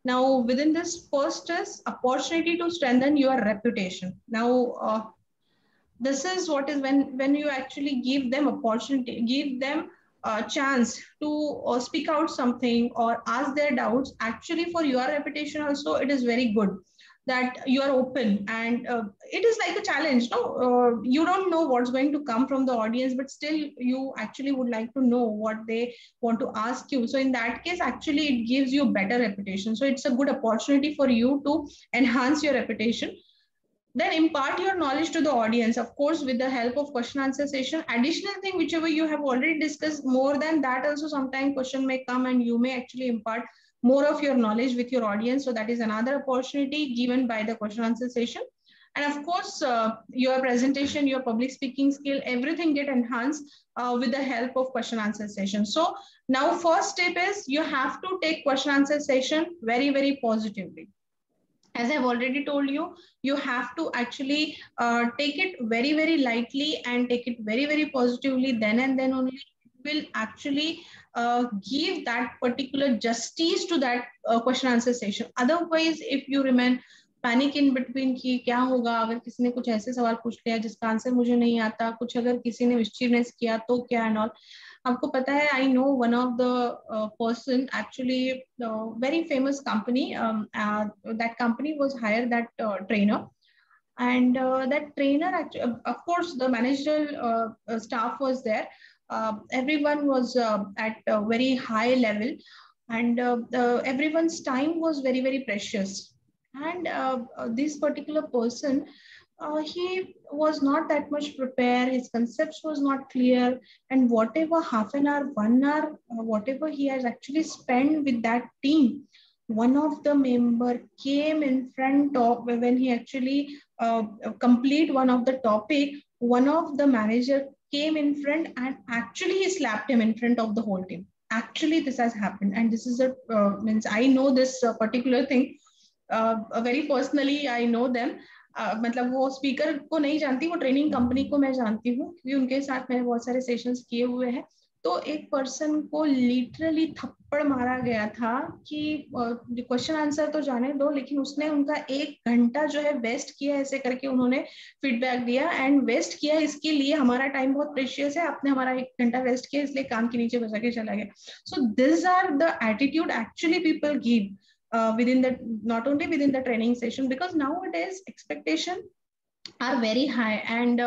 Now within this, first is opportunity to strengthen your reputation. Now this is what is when you actually give them opportunity, give them a chance to speak out something or ask their doubts. Actually for your reputation also, it is very good that you are open, and it is like a challenge. No, you don't know what's going to come from the audience, but still you actually would like to know what they want to ask you. So in that case, actually it gives you better reputation. So it's a good opportunity for you to enhance your reputation. Then impart your knowledge to the audience, of course, with the help of question answer session. Additional thing, whichever you have already discussed, more than that also sometimes question may come and you may actually impart more of your knowledge with your audience. So that is another opportunity given by the question answer session. And of course, your presentation, your public speaking skill, everything get enhanced with the help of question answer session. So now first step is you have to take question answer session very, very positively. As I've already told you, you have to actually take it very, very lightly and take it very, very positively. Then and then only it will actually give that particular justice to that question answer session. Otherwise, if you remain panic in between कि क्या होगा अगर किसी ने कुछ ऐसे सवाल पूछ लिया जिसका आंसर मुझे नहीं आता, कुछ अगर किसी ने मिस्चीवनेस किया तो क्या एंड ऑल. आपको पता है, I know one of the person actually very famous company, that company was hire that trainer, and that trainer actually, of course the managerial staff was there, everyone was at a very high level, and everyone's time was very, very precious. And this particular person, he was not that much prepared, his concepts was not clear, and whatever half an hour, 1 hour, whatever he has actually spent with that team, one of the member came in front of, when he actually complete one of the topic, one of the manager came in front and actually he slapped him in front of the whole team. Actually this has happened, and this is a means I know this particular thing very personally. I know them. मतलब वो speaker को नहीं जानती, वो training company को मैं जानती हूँ क्योंकि उनके साथ मैंने बहुत सारे सेशंस किए हुए हैं. तो एक पर्सन को लिटरली थप्पड़ मारा गया था कि क्वेश्चन आंसर तो जाने दो, लेकिन उसने उनका 1 घंटा जो है वेस्ट किया, ऐसे करके उन्होंने फीडबैक दिया. एंड वेस्ट किया इसके लिए, हमारा टाइम बहुत प्रेशियस है, आपने हमारा 1 घंटा वेस्ट किया इसलिए कान के नीचे बजा के चला गया. So this are the attitude actually people give within the, not only within the training session, because nowadays expectation are very high, and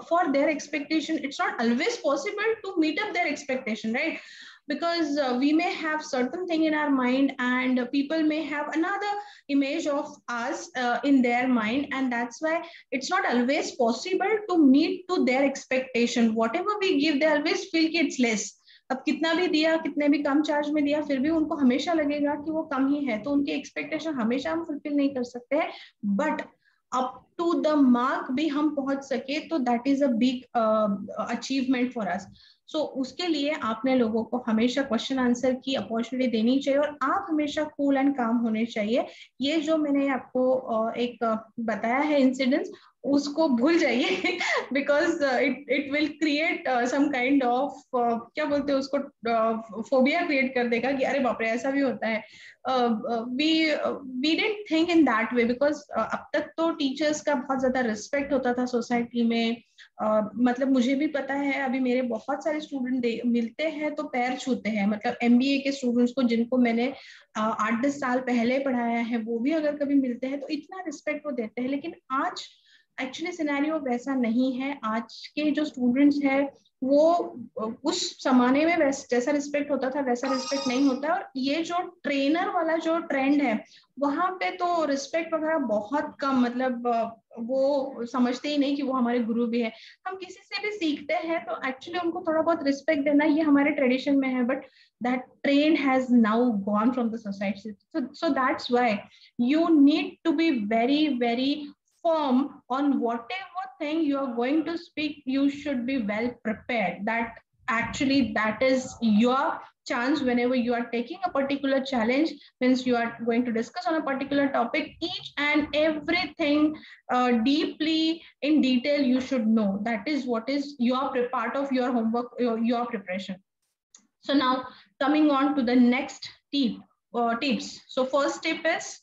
for their expectation it's not always possible to meet up their expectation, right? Because we may have certain thing in our mind and people may have another image of us in their mind, and that's why it's not always possible to meet to their expectation. Whatever we give, they always feel it's less. अब कितना भी दिया, कितने भी कम charge में दिया, फिर भी उनको हमेशा लगेगा कि वो कम ही है, तो उनकी एक्सपेक्टेशन हमेशा हम फुलफिल नहीं कर सकते हैं. But up to the mark भी हम पहुंच सके तो that is a big achievement for us. So उसके लिए आपने लोगों को हमेशा क्वेश्चन आंसर की अपॉर्चुनिटी देनी चाहिए और आप हमेशा कूल एंड काम होने चाहिए. ये जो मैंने आपको एक बताया है इंसिडेंट्स, उसको भूल जाइए, because it will create some kind of क्या बोलते हैं उसको, फोबिया क्रिएट कर देगा कि अरे बाप रे ऐसा भी होता है. We didn't think in that way, because अब तक तो टीचर्स का बहुत ज्यादा रिस्पेक्ट होता था सोसाइटी में, मतलब मुझे भी पता है, अभी मेरे बहुत सारे स्टूडेंट मिलते हैं तो पैर छूते हैं, मतलब MBA के स्टूडेंट्स को जिनको मैंने 8-10 साल पहले पढ़ाया है, वो भी अगर कभी मिलते हैं तो इतना रिस्पेक्ट वो देते हैं। लेकिन आज एक्चुअली सिनेरियो वैसा नहीं है। आज के जो स्टूडेंट्स हैं वो उस जमाने में जैसा रिस्पेक्ट होता था वैसा रिस्पेक्ट नहीं होता है। और ये जो ट्रेनर वाला जो ट्रेंड है वहां पे तो रिस्पेक्ट वगैरह बहुत कम, मतलब वो समझते ही नहीं कि वो हमारे गुरु भी है। हम किसी से भी सीखते हैं तो एक्चुअली उनको थोड़ा बहुत रिस्पेक्ट देना ये हमारे ट्रेडिशन में है, but that trend has now gone from the society. So that's why you need to be very, very firm on whatever thing you are going to speak. You should be well prepared. That is your chance whenever you are taking a particular challenge, means you are going to discuss on a particular topic, each and everything deeply in detail you should know. That is what is your part of your homework, your preparation. So now coming on to the next tips. So first tip is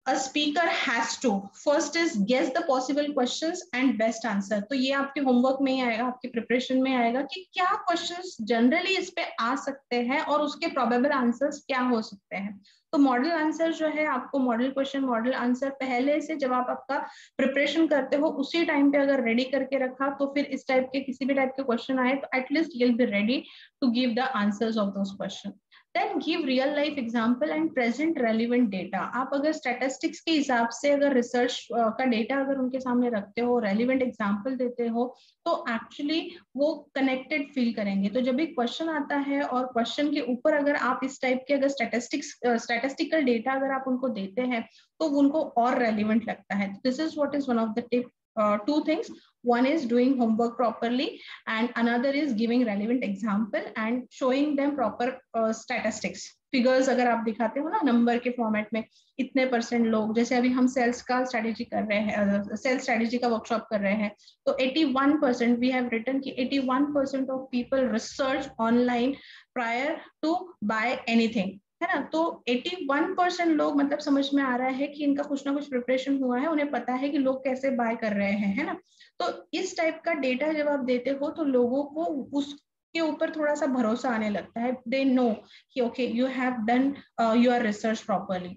a speaker has to first is guess the possible questions and best answer. तो ये आपके homework में ही आएगा, आपके preparation में आएगा कि क्या क्वेश्चंस जनरली इस पे आ सकते हैं और उसके प्रोबेबल आंसर्स क्या हो सकते हैं। तो मॉडल आंसर जो है, आपको मॉडल क्वेश्चन मॉडल आंसर पहले से जब आप आपका प्रिपरेशन करते हो उसी टाइम पे अगर रेडी करके रखा तो फिर इस टाइप के किसी भी टाइप के क्वेश्चन आए तो at least you will be ready to give the answers of those question. Then give real life example and present relevant data. आप अगर स्टैटिस्टिक्स के हिसाब से अगर रिसर्च का डेटा अगर उनके सामने रखते हो, रेलिवेंट एग्जांपल देते हो, तो एक्चुअली वो कनेक्टेड फील करेंगे। तो जब एक क्वेश्चन आता है और क्वेश्चन के ऊपर अगर आप इस टाइप के अगर स्टैटिस्टिकल डेटा अगर आप उनको देते हैं तो उनको और रेलिवेंट लगता है। This is what is one of the tip, two things. One is doing homework properly and another is giving relevant example and showing them proper statistics. Figures अगर आप दिखाते हो ना नंबर के फॉर्मेट में, इतने % लोग, जैसे अभी हम सेल्स का स्ट्रेटेजी कर रहे हैं, सेल्स स्ट्रेटेजी का वर्कशॉप कर रहे हैं, तो 81% वी हैव रिटन कि 81% of people research online prior to buy anything, है ना। तो 81% लोग, मतलब समझ में आ रहा है कि इनका कुछ ना कुछ प्रिपरेशन हुआ है, उन्हें पता है कि लोग कैसे बाय कर रहे हैं, है ना। तो इस टाइप का डेटा जब आप देते हो तो लोगों को उसके ऊपर थोड़ा सा भरोसा आने लगता है। दे नो कि okay you have done your research properly.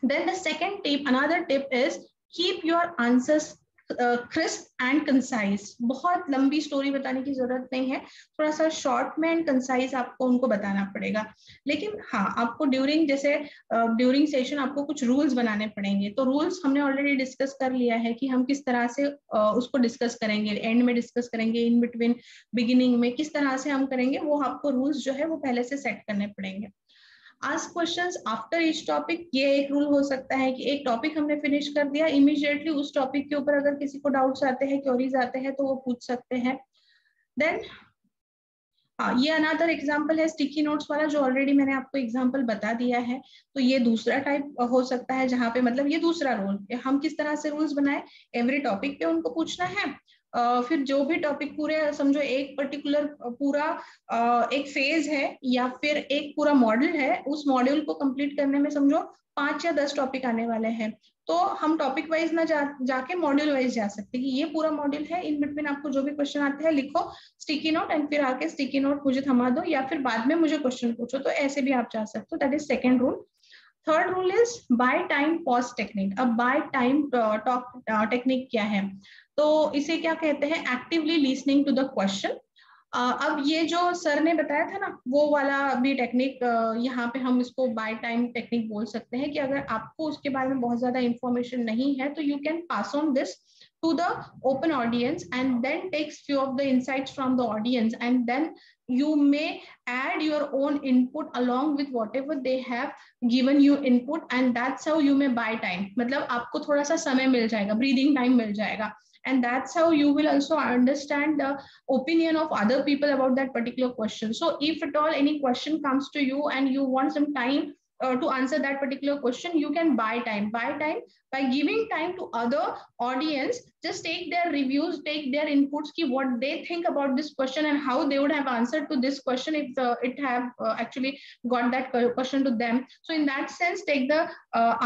Then the second tip, another tip is keep your answers crisp and concise. बहुत लंबी स्टोरी बताने की जरूरत नहीं है, थोड़ा सा शॉर्ट में एंड कंसाइज आपको उनको बताना पड़ेगा। लेकिन हाँ, आपको ड्यूरिंग सेशन आपको कुछ रूल्स बनाने पड़ेंगे। तो रूल्स हमने ऑलरेडी डिस्कस कर लिया है कि हम किस तरह से उसको डिस्कस करेंगे, एंड में डिस्कस करेंगे, इन बिटवीन, बिगिनिंग में किस तरह से हम करेंगे, वो आपको रूल्स जो है वो पहले से सेट करने पड़ेंगे। Ask questions after each topic, ये एक रूल हो सकता है कि एक टॉपिक हमने फिनिश कर दिया, इमीडिएटली उस टॉपिक के ऊपर अगर किसी को डाउट्स आते हैं, क्वेरीज आते हैं तो वो पूछ सकते हैं। देन ये अनदर एग्जांपल है स्टिकी नोट्स वाला, जो ऑलरेडी मैंने आपको एग्जांपल बता दिया है। तो ये दूसरा टाइप हो सकता है जहाँ पे, मतलब ये दूसरा रूल, हम किस तरह से रूल्स बनाए, एवरी टॉपिक पे उनको पूछना है। फिर जो भी टॉपिक, पूरे समझो एक पर्टिकुलर पूरा एक फेज है या फिर एक पूरा मॉड्यूल है, उस मॉड्यूल को कंप्लीट करने में समझो 5 या 10 टॉपिक आने वाले हैं, तो हम टॉपिक वाइज ना जाके मॉड्यूल वाइज जा सकते हैं कि ये पूरा मॉड्यूल है, इन बिटवीन आपको जो भी क्वेश्चन आते हैं लिखो स्टिकी नोट एंड फिर आके स्टिकी नोट मुझे थमा दो या फिर बाद में मुझे क्वेश्चन पूछो। तो ऐसे भी आप जा सकते हो। That is second rule. Third rule is buy time pause technique. अब बाय टाइम टॉक टेक्निक क्या है, तो इसे क्या कहते हैं, actively listening to the question. अब ये जो सर ने बताया था ना, वो वाला भी टेक्निक, यहाँ पे हम इसको बाय टाइम टेक्निक बोल सकते हैं कि अगर आपको उसके बारे में बहुत ज्यादा इंफॉर्मेशन नहीं है तो you can pass on this to the open audience and then takes few of the insights from the audience and then you may add your own input along with whatever they have given you input and that's how you may buy time। मतलब आपको थोड़ा सा समय मिल जाएगा, breathing time मिल जाएगा, and that's how you will also understand the opinion of other people about that particular question। So if at all any question comes to you and you want some time to answer that particular question, you can buy time by giving time to other audience, just take their reviews, take their inputs ki what they think about this question and how they would have answered to this question if it have actually got that question to them। So in that sense take the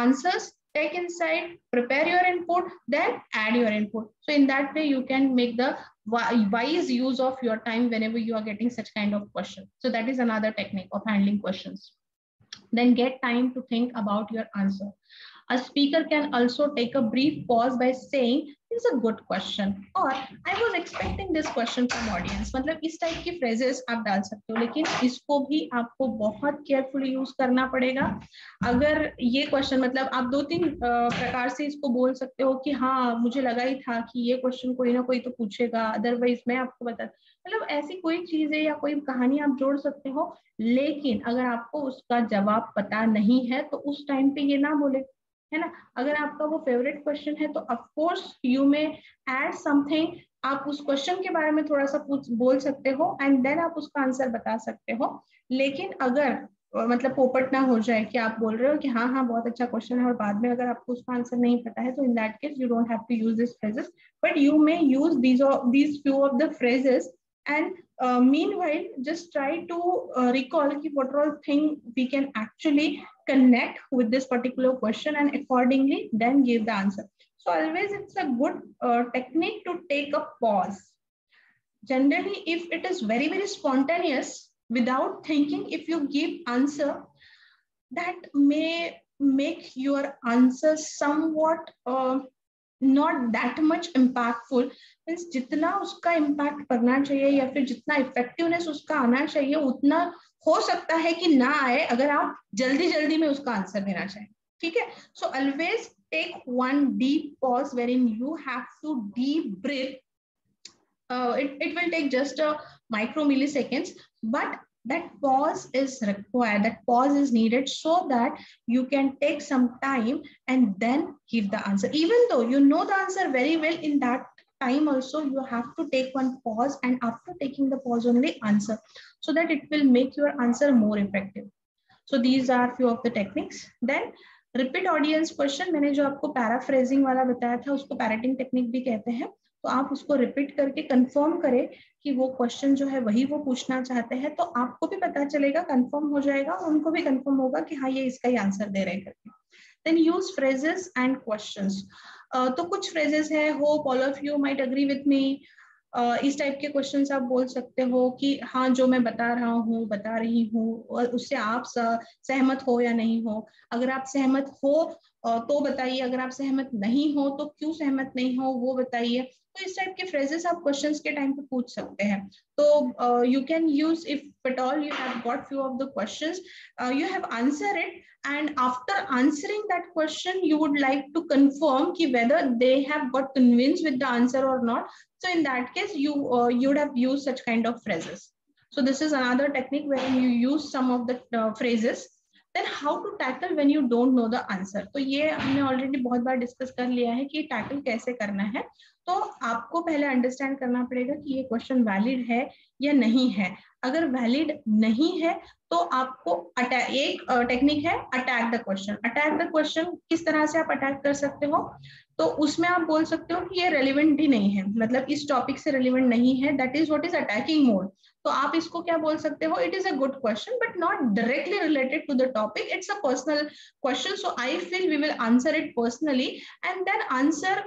answers take insight, prepare your input, then add your input. So in that way, you can make the wise use of your time whenever you are getting such kind of question. So that is another technique of handling questions. Then get time to think about your answer. A speaker can also take a brief pause by saying, "This is a good question," or "I was expecting this question from audience." मतलब इस type की phrases आप डाल सकते हो, लेकिन इसको भी आपको बहुत carefully use करना पड़ेगा. अगर ये question मतलब आप 2-3 प्रकार से इसको बोल सकते हो कि हाँ मुझे लगा ही था कि ये question कोई ना कोई तो पूछेगा, अदरवाइज मैं आपको बता, मतलब ऐसी कोई चीज है या कोई कहानी आप जोड़ सकते हो. लेकिन अगर आपको उसका जवाब पता नहीं है तो उस टाइम पे ये ना बोले, है ना. अगर आपका वो फेवरेट क्वेश्चन है तो of course you may add something, आप उस क्वेश्चन के बारे में थोड़ा सा बोल सकते हो एंड देन आप उसका आंसर बता सकते हो. लेकिन अगर मतलब पोपट ना हो जाए कि आप बोल रहे हो कि हाँ हाँ बहुत अच्छा क्वेश्चन है और बाद में अगर आपको उसका आंसर नहीं पता है, तो in that case you don't have to use this phrases, but you may use these few of the phrases. And meanwhile, just try to recall what all thing we can actually connect with this particular question and accordingly then give the answer. So always it's a good technique to take a pause. Generally, if it is very, very spontaneous, without thinking, if you give answer, that may make your answer somewhat not that much impactful. Means जितना उसका impact करना चाहिए या फिर जितना effectiveness उसका आना चाहिए उतना हो सकता है कि ना आए अगर आप जल्दी जल्दी में उसका आंसर देना चाहें. ठीक है. So always take one deep pause wherein you have to deep breathe. It will take just a micro milliseconds, but that pause is required, that pause is needed so that you can take some time and then give the answer. Even though you know the answer very well, in that time also you have to take one pause and after taking the pause only answer, so that it will make your answer more effective. So these are few of the techniques. Then repeat audience question, मैंने जो आपको paraphrasing वाला बताया था उसको parroting technique भी कहते हैं. तो आप उसको रिपीट करके कंफर्म करें कि वो क्वेश्चन जो है वही वो पूछना चाहते हैं, तो आपको भी पता चलेगा, कंफर्म हो जाएगा और उनको भी कंफर्म होगा कि हाँ ये इसका ही आंसर दे रहे हैं करके. Then use phrases and questions. तो कुछ फ्रेजेस है, hope all of you might agree with me. इस टाइप के क्वेश्चंस आप बोल सकते हो कि हाँ जो मैं बता रहा हूँ बता रही हूँ और उससे आप सहमत हो या नहीं हो. अगर आप सहमत हो तो बताइए, अगर आप सहमत नहीं हो तो क्यों सहमत नहीं हो वो बताइए. तो इस टाइप के फ्रेजेस आप क्वेश्चंस के टाइम पे पूछ सकते हैं. तो you can use, if at all you have got few of the questions, you have answered it, and after answering that question you would like to confirm ki whether they have got convinced with the answer or not. So in that case you would have used such kind of phrases. So this is another technique where you use some of the phrases. Then how to tackle when you don't know the answer. तो ये हमने already बहुत बार discuss कर लिया है कि tackle कैसे करना है. तो आपको पहले अंडरस्टैंड करना पड़ेगा कि ये क्वेश्चन वैलिड है या नहीं है. अगर वैलिड नहीं है तो आपको एक टेक्निक है attack the question. Attack the question किस तरह से आप अटैक कर सकते हो, तो उसमें आप बोल सकते हो कि ये रेलिवेंट ही नहीं है, मतलब इस टॉपिक से रेलिवेंट नहीं है. That is what is attacking mode. तो आप इसको क्या बोल सकते हो, it is a good question but not directly related to the topic, it's a personal question, so I feel we will answer it personally and then answer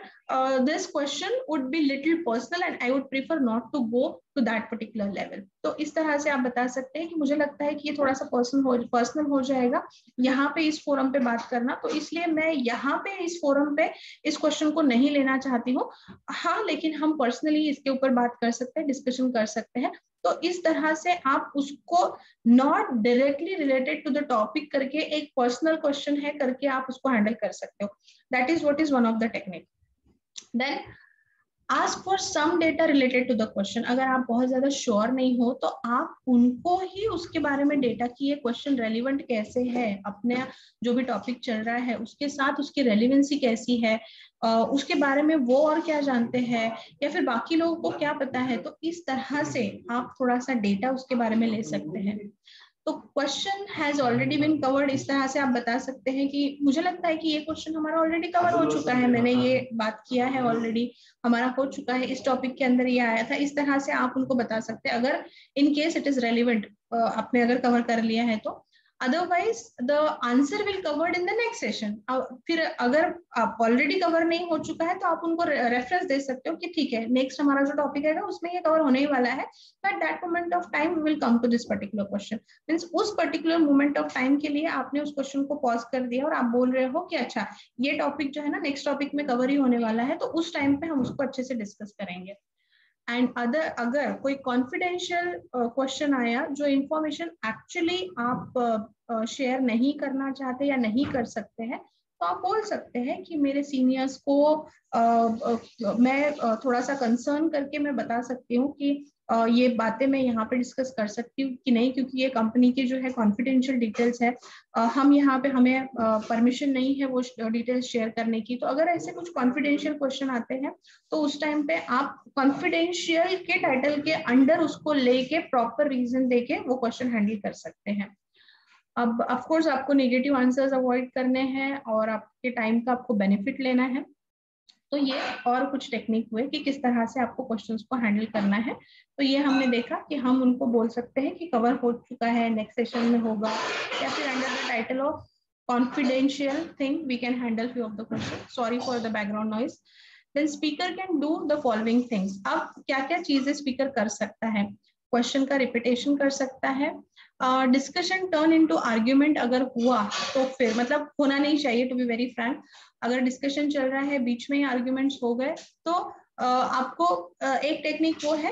this question would be little personal and I would prefer not to go to that particular level. तो इस तरह से आप बता सकते हैं कि मुझे लगता है कि ये थोड़ा सा पर्सनल हो जाएगा यहाँ पे इस फोरम पे बात करना, तो इसलिए मैं यहाँ पे इस फोरम पे इस क्वेश्चन को नहीं लेना चाहती हूँ. हाँ लेकिन हम पर्सनली इसके ऊपर बात कर सकते हैं, डिस्कशन कर सकते हैं. तो इस तरह से आप उसको not directly related to the topic करके एक पर्सनल क्वेश्चन है करके आप उसको हैंडल कर सकते हो. That is what is one of the technique. Then ask for some data related to the question. अगर आप बहुत ज्यादा श्योर नहीं हो तो आप उनको ही उसके बारे में डेटा की ये क्वेश्चन रेलिवेंट कैसे है, अपने जो भी टॉपिक चल रहा है उसके साथ उसकी रेलिवेंसी कैसी है, उसके बारे में वो और क्या जानते हैं या फिर बाकी लोगों को क्या पता है. तो इस तरह से आप थोड़ा सा डेटा उसके बारे में ले सकते हैं. तो question has already been covered, इस तरह से आप बता सकते हैं कि मुझे लगता है कि ये क्वेश्चन हमारा ऑलरेडी कवर हो चुका है, मैंने ये बात किया है ऑलरेडी, हमारा हो चुका है, इस टॉपिक के अंदर ये आया था. इस तरह से आप उनको बता सकते हैं अगर in case it is relevant, आपने अगर कवर कर लिया है तो. Otherwise the answer will covered in the next session. फिर अगर आप ऑलरेडी कवर नहीं हो चुका है तो आप उनको रेफरेंस दे सकते हो कि ठीक है नेक्स्ट हमारा जो टॉपिक है उसमें ये कवर होने ही वाला है, but that moment of time we will come to this particular question. Means उस पर्टिकुलर मोमेंट ऑफ टाइम के लिए आपने उस क्वेश्चन को पॉज कर दिया और आप बोल रहे हो कि अच्छा ये टॉपिक जो है ना नेक्स्ट टॉपिक में कवर ही होने वाला है, तो उस टाइम पे हम उसको अच्छे से डिस्कस करेंगे। एंड अगर कोई कॉन्फिडेंशियल क्वेश्चन आया जो इंफॉर्मेशन एक्चुअली आप शेयर नहीं करना चाहते या नहीं कर सकते हैं, तो आप बोल सकते हैं कि मेरे सीनियर्स को मैं थोड़ा सा कंसर्न करके मैं बता सकती हूँ कि ये बातें मैं यहाँ पे डिस्कस कर सकती हूँ कि नहीं, क्योंकि ये कंपनी की जो है कॉन्फिडेंशियल डिटेल्स है, हम यहाँ पे हमें परमिशन नहीं है वो डिटेल्स शेयर करने की। तो अगर ऐसे कुछ कॉन्फिडेंशियल क्वेश्चन आते हैं तो उस टाइम पे आप कॉन्फिडेंशियल के टाइटल के अंडर उसको लेके प्रॉपर रीजन देके वो क्वेश्चन हैंडल कर सकते हैं। अब ऑफ कोर्स आपको नेगेटिव आंसर्स अवॉइड करने हैं और आपके टाइम का आपको बेनिफिट लेना है। तो ये और कुछ टेक्निक हुए कि किस तरह से आपको क्वेश्चंस को हैंडल करना है। तो ये हमने देखा कि हम उनको बोल सकते हैं कि कवर हो चुका है, नेक्स्ट सेशन में होगा, या फिर under the title of confidential thing we can handle few of the questions. Sorry for the background noise. Then speaker can do the following things. अब क्या क्या चीजें स्पीकर कर सकता है? क्वेश्चन का रिपीटेशन कर सकता है, डिस्कशन टर्न इनटू आर्ग्यूमेंट अगर हुआ तो फिर मतलब होना नहीं चाहिए, टू बी वेरी फ्रैंक। अगर डिस्कशन चल रहा है बीच में ही आर्ग्यूमेंट्स हो गए तो आपको एक टेक्निक वो है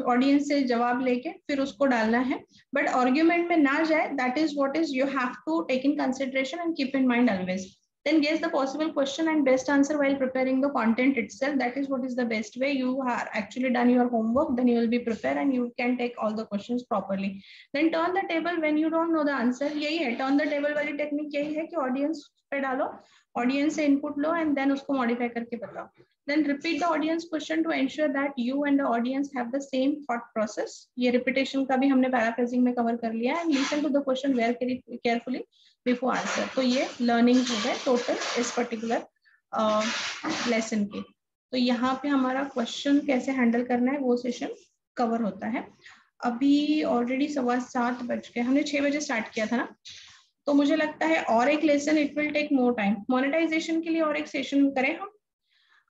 ऑडियंस से जवाब लेके फिर उसको डालना है, बट आर्ग्यूमेंट में ना जाए, that is what is you have to take in consideration and keep in mind always. Then guess the possible question and best answer while preparing the content itself. That is what is the best way. You have actually done your homework, then you will be prepared and you can take all the questions properly. Then turn the table when you don't know the answer. यही है turn the table वाली technique, यही है कि audience पे डालो, audience से input low and then उसको मॉडिफाई करके बताओ। Then repeat the audience question to ensure that you and the audience have the same thought process. ये repetition का भी हमने paraphrasing में cover कर लिया है। And listen to the question very carefully before answer. तो ये learning हो गए टोटल इस पर्टिकुलर लेसन की। तो यहाँ पे हमारा क्वेश्चन कैसे हैंडल करना है वो सेशन कवर होता है। अभी ऑलरेडी 7:15 बज गए, हमने 6 बजे स्टार्ट किया था ना, तो मुझे लगता है और एक lesson it will take more time. Monetization के लिए और एक सेशन करें हम।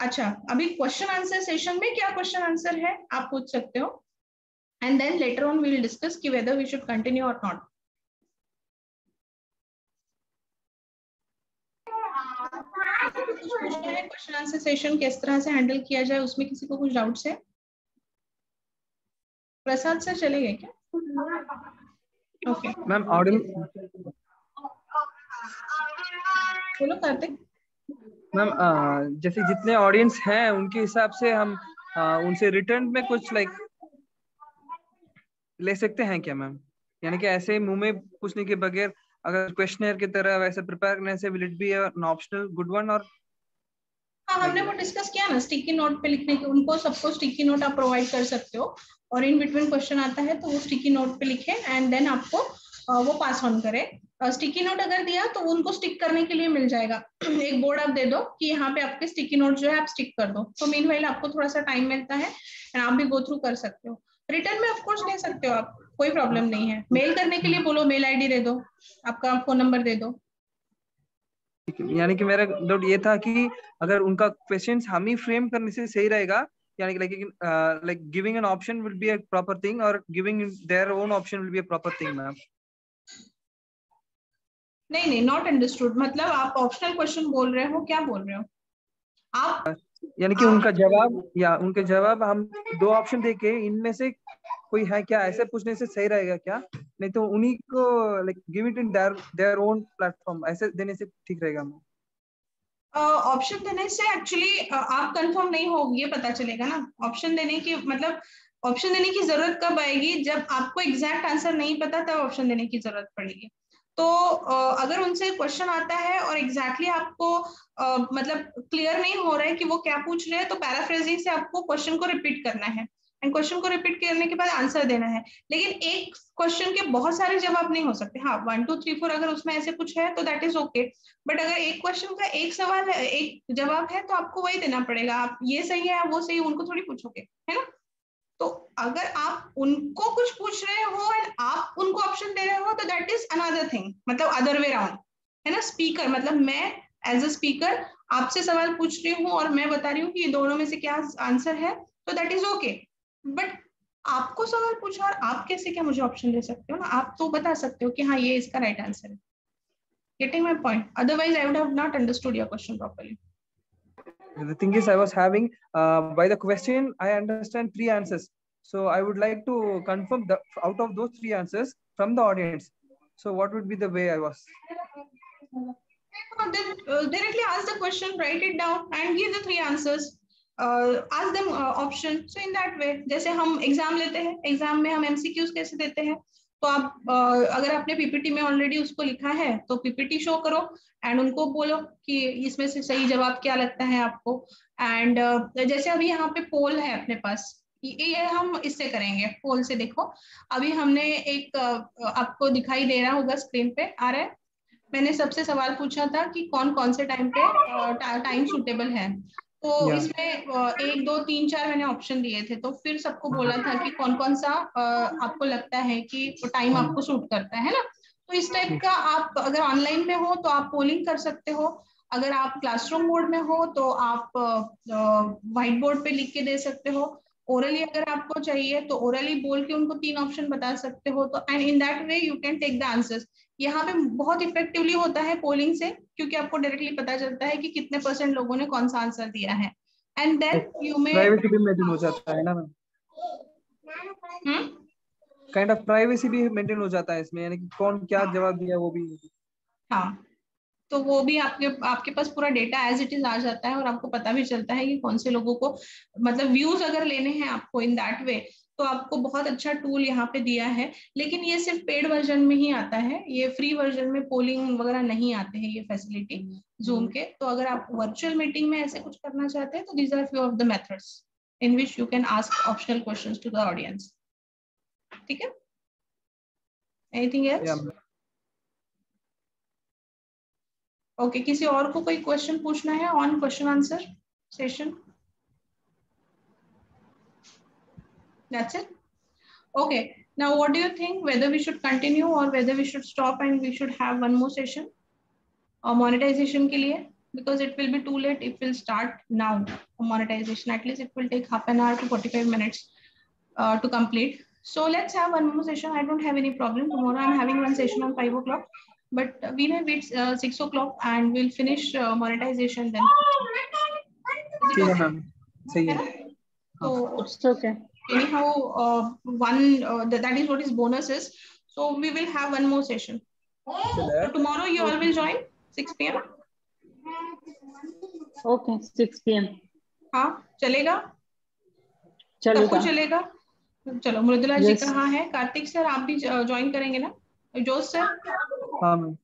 अच्छा, अभी क्वेश्चन आंसर सेशन में क्या क्वेश्चन आंसर है आप पूछ सकते हो, and then later on we will discuss कि वेदर वी शुड कंटिन्यू और नॉट। कुछ पूछना है क्वेश्चन आंसर सेशन किस तरह से हैंडल किया जाए, उसमें किसी को कुछ डाउट्स है? प्रसाद सर चले गए क्या? ओके मैम ऑडियो बोलो कार्तिक। मैम जैसे जितने ऑडियंस हैं उनके हिसाब से हम उनसे रिटर्न में कुछ लाइक ले सकते हैं क्या मैम? यानी कि ऐसे मुंह में पूछने के बगैर अगर क्वेश्चनर की तरह वैसे प्रिपेयर करने से will it be an optional good one? और हाँ, हमने वो डिस्कस किया ना स्टिकी नोट पे लिखने के, उनको सबको स्टिकी नोट आप प्रोवाइड कर सकते हो और इन बिटवीन क्वेश्चन आता है तो वो स्टिकी नोट पे लिखे एंड देन आपको वो पास ऑन करे। स्टिकी नोट अगर दिया तो उनको स्टिक करने के लिए मिल जाएगा, एक बोर्ड आप दे दो कि यहाँ पे आपके स्टिकी नोट जो है आप स्टिक कर दो, तो मीनवाइल आपको थोड़ा सा टाइम मिलता है एंड आप भी गो थ्रू कर सकते हो। रिटर्न में ऑफ कोर्स ले सकते हो आप, कोई प्रॉब्लम नहीं है। मेल करने के लिए बोलो, मेल आईडी दे दो, आपका फोन नंबर दे दो। यानी कि मेरा डाउट ये था कि अगर उनका क्वेश्चंस हम ही फ्रेम करने से सही रहेगा, यानी कि like giving an option will be a proper thing or giving their own option will be a proper thing ma'am? नहीं, नॉट अंडरस्टूड। मतलब आप ऑप्शनल क्वेश्चन बोल रहे हो, क्या बोल रहे हो आप? यानी कि उनके जवाब हम 2 ऑप्शन देके इनमें से कोई है क्या, ऐसे पूछने से सही रहेगा क्या? नहीं तो उन्हीं को like give it in their own platform, ऐसे देने से ठीक रहेगा मैम? ऑप्शन देने से एक्चुअली आप कंफर्म नहीं होगी, ये पता चलेगा ना। ऑप्शन देने की मतलब ऑप्शन देने की जरूरत कब आएगी? जब आपको एग्जैक्ट आंसर नहीं पता तब ऑप्शन देने की जरूरत पड़ेगी। तो अगर उनसे क्वेश्चन आता है और एग्जैक्टली आपको मतलब क्लियर नहीं हो रहा है कि वो क्या पूछ रहे हैं, तो पैराफ्रेजिंग से आपको क्वेश्चन को रिपीट करना है एंड क्वेश्चन को रिपीट करने के बाद आंसर देना है। लेकिन एक क्वेश्चन के बहुत सारे जवाब नहीं हो सकते। हाँ, 1 2 3 4 अगर उसमें ऐसे कुछ है तो दैट इज ओके, बट अगर एक क्वेश्चन का एक सवाल है, एक जवाब है, तो आपको वही देना पड़ेगा। आप ये सही है वो सही, उनको थोड़ी पूछोगे, है ना। तो अगर आप उनको कुछ पूछ रहे हो एंड आप उनको ऑप्शन दे रहे हो तो दैट इज अनदर थिंग, मतलब अदर वे राउंड है ना। स्पीकर मतलब मैं एज अ स्पीकर आपसे सवाल पूछ रही हूँ और मैं बता रही हूँ कि ये दोनों में से क्या आंसर है, तो दैट इज ओके। बट आपको सवाल पूछा और आप कैसे क्या मुझे ऑप्शन दे सकते हो ना, आप तो बता सकते हो कि हाँ ये इसका राइट आंसर है। Getting my point? Otherwise, I would have not understood your question properly. The thing is, I was having by the question, I understand 3 answers. So I would like to confirm the out of those 3 answers from the audience. So what would be the way I was? Then directly ask the question, write it down, and give the 3 answers. Ask them option. So in that way, जैसे हम exam लेते हैं, exam में हम MCQs कैसे देते हैं, तो आप अगर आपने पीपीटी में ऑलरेडी उसको लिखा है तो पीपीटी शो करो एंड उनको बोलो कि इसमें से सही जवाब क्या लगता है आपको। एंड जैसे अभी यहाँ पे पोल है अपने पास, ये हम इससे करेंगे, पोल से देखो। अभी हमने एक आपको दिखाई दे रहा होगा स्क्रीन पे आ रहा है, मैंने सबसे सवाल पूछा था कि कौन कौन से टाइम पे टाइम सूटेबल है, तो इसमें 1 2 3 4 मैंने ऑप्शन दिए थे, तो फिर सबको बोला था कि कौन कौन सा आपको लगता है कि टाइम आपको सूट करता है ना। तो इस टाइप का आप अगर ऑनलाइन में हो तो आप पोलिंग कर सकते हो, अगर आप क्लासरूम मोड में हो तो आप व्हाइट बोर्ड पे लिख के दे सकते हो, ओरली अगर आपको चाहिए तो ओरली बोल के उनको 3 ऑप्शन बता सकते हो। तो and in that way you can take the answers. यहाँ पे बहुत इफेक्टिवली होता है पोलिंग से, क्योंकि आपको डायरेक्टली पता चलता है कि कितने % लोगों ने कौन सा आंसर दिया है। And then you may privacy भी मेंटेन हो जाता है ना मैम, काइंड ऑफ प्राइवेसी भी मेंटेन हो जाता है इसमें, यानी कि कौन क्या जवाब दिया वो भी। हाँ, तो वो भी आपके पास पूरा डेटा एज इट इज आ जाता है और आपको पता भी चलता है कि कौन से लोगों को मतलब व्यूज अगर लेने हैं आपको इन दैट वे, तो आपको बहुत अच्छा टूल यहाँ पे दिया है। लेकिन ये सिर्फ पेड वर्जन में ही आता है, ये फ्री वर्जन में पोलिंग वगैरह नहीं आते हैं ये फैसिलिटी जूम के। तो अगर आप वर्चुअल मीटिंग में ऐसे कुछ करना चाहते हैं तो these are few of the methods in which you can ask optional questions to the audience. ठीक है, एनीथिंग एल्स? ओके, किसी और को कोई क्वेश्चन पूछना है on question answer session? That's it. Okay. Now, what do you think? Whether we should continue or whether we should stop and we should have one more session monetization के लिए? Because it will be too late if we'll start now monetization. At least it will take half an hour to 45 minutes to complete. So let's have one more session. I don't have any problem. Tomorrow I'm having one session on 5 o'clock. But we may wait 6 o'clock and we'll finish monetization then. ठीक है ma'am, सही है। So it's okay. Anyhow, that is what is bonus is. So we will have one more session. So tomorrow you all will join 6 p.m. Okay, 6 p.m. हाँ, चलेगा? चलेगा। सबको चलेगा? चलो, मृदुला जी कहाँ है? कार्तिक सर आप भी ज्वाइन करेंगे ना? जोश सर? हाँ ma'am.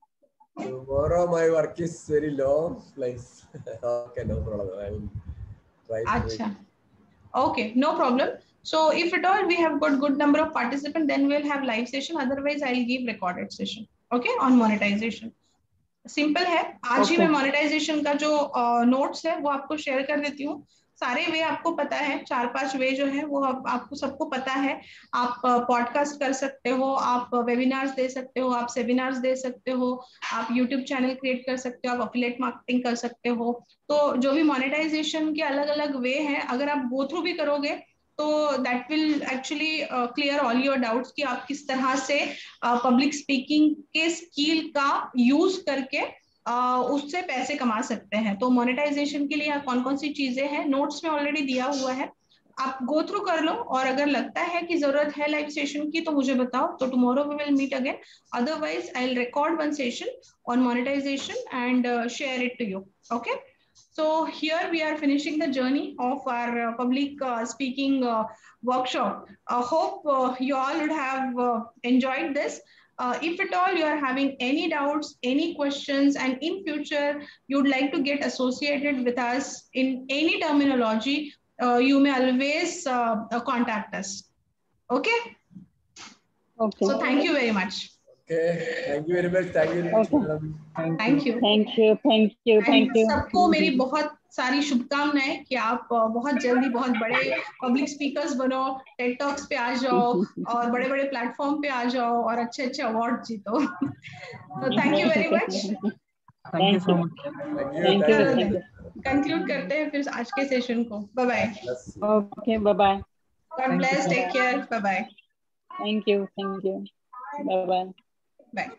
Tomorrow my work is very low, please. Okay, no problem. I will try. अच्छा, okay, no problem. So if at all we have got good number of participants, then we'll have live session. Otherwise, I'll give recorded session. Okay, on monetization. Simple है। आज ही मैं monetization का जो notes है वो आपको share कर देती हूँ। सारे वे आपको पता है, 4-5 वे जो है वो आपको सबको पता है। आप पॉडकास्ट कर सकते हो, आप वेबिनार्स दे सकते हो, आप सेमिनार्स दे सकते हो, आप यूट्यूब चैनल क्रिएट कर सकते हो, आप अफिलिएट मार्केटिंग कर सकते हो। तो जो भी मोनेटाइजेशन के अलग अलग वे हैं, अगर आप गो थ्रू भी करोगे तो that will actually clear all your doubts कि आप किस तरह से पब्लिक स्पीकिंग के स्किल का यूज करके उससे पैसे कमा सकते हैं। तो मोनेटाइजेशन के लिए कौन कौन सी चीजें हैं नोट्स में ऑलरेडी दिया हुआ है, आप गो थ्रू कर लो। और अगर लगता है कि जरूरत है लाइव सेशन की तो मुझे बताओ, तो tomorrow we will meet again. Otherwise I will record one session on monetization and share it to you. Okay, so here we are finishing the journey of our public speaking workshop. Hope you all would have enjoyed this. If at all you are having any doubts, any questions, and in future you'd like to get associated with us in any terminology, you may always contact us. Okay? Okay. So thank you very much. Okay, thank you very much. Thank you very much, madam. Thank you. Thank you. Thank you. Thank you. सबको मेरी बहुत सारी शुभकामनाएं कि आप बहुत जल्दी बहुत बड़े पब्लिक स्पीकर्स बनो, टेड टॉक्स पे आ जाओ और बड़े बड़े प्लेटफॉर्म पे आ जाओ और अच्छे अच्छे अवार्ड जीतो। Thank you very much. Thank you so much. Conclude करते हैं फिर आज के सेशन को। Bye bye. Okay, bye bye. God bless, take care, bye bye. Thank you, bye bye. Bye.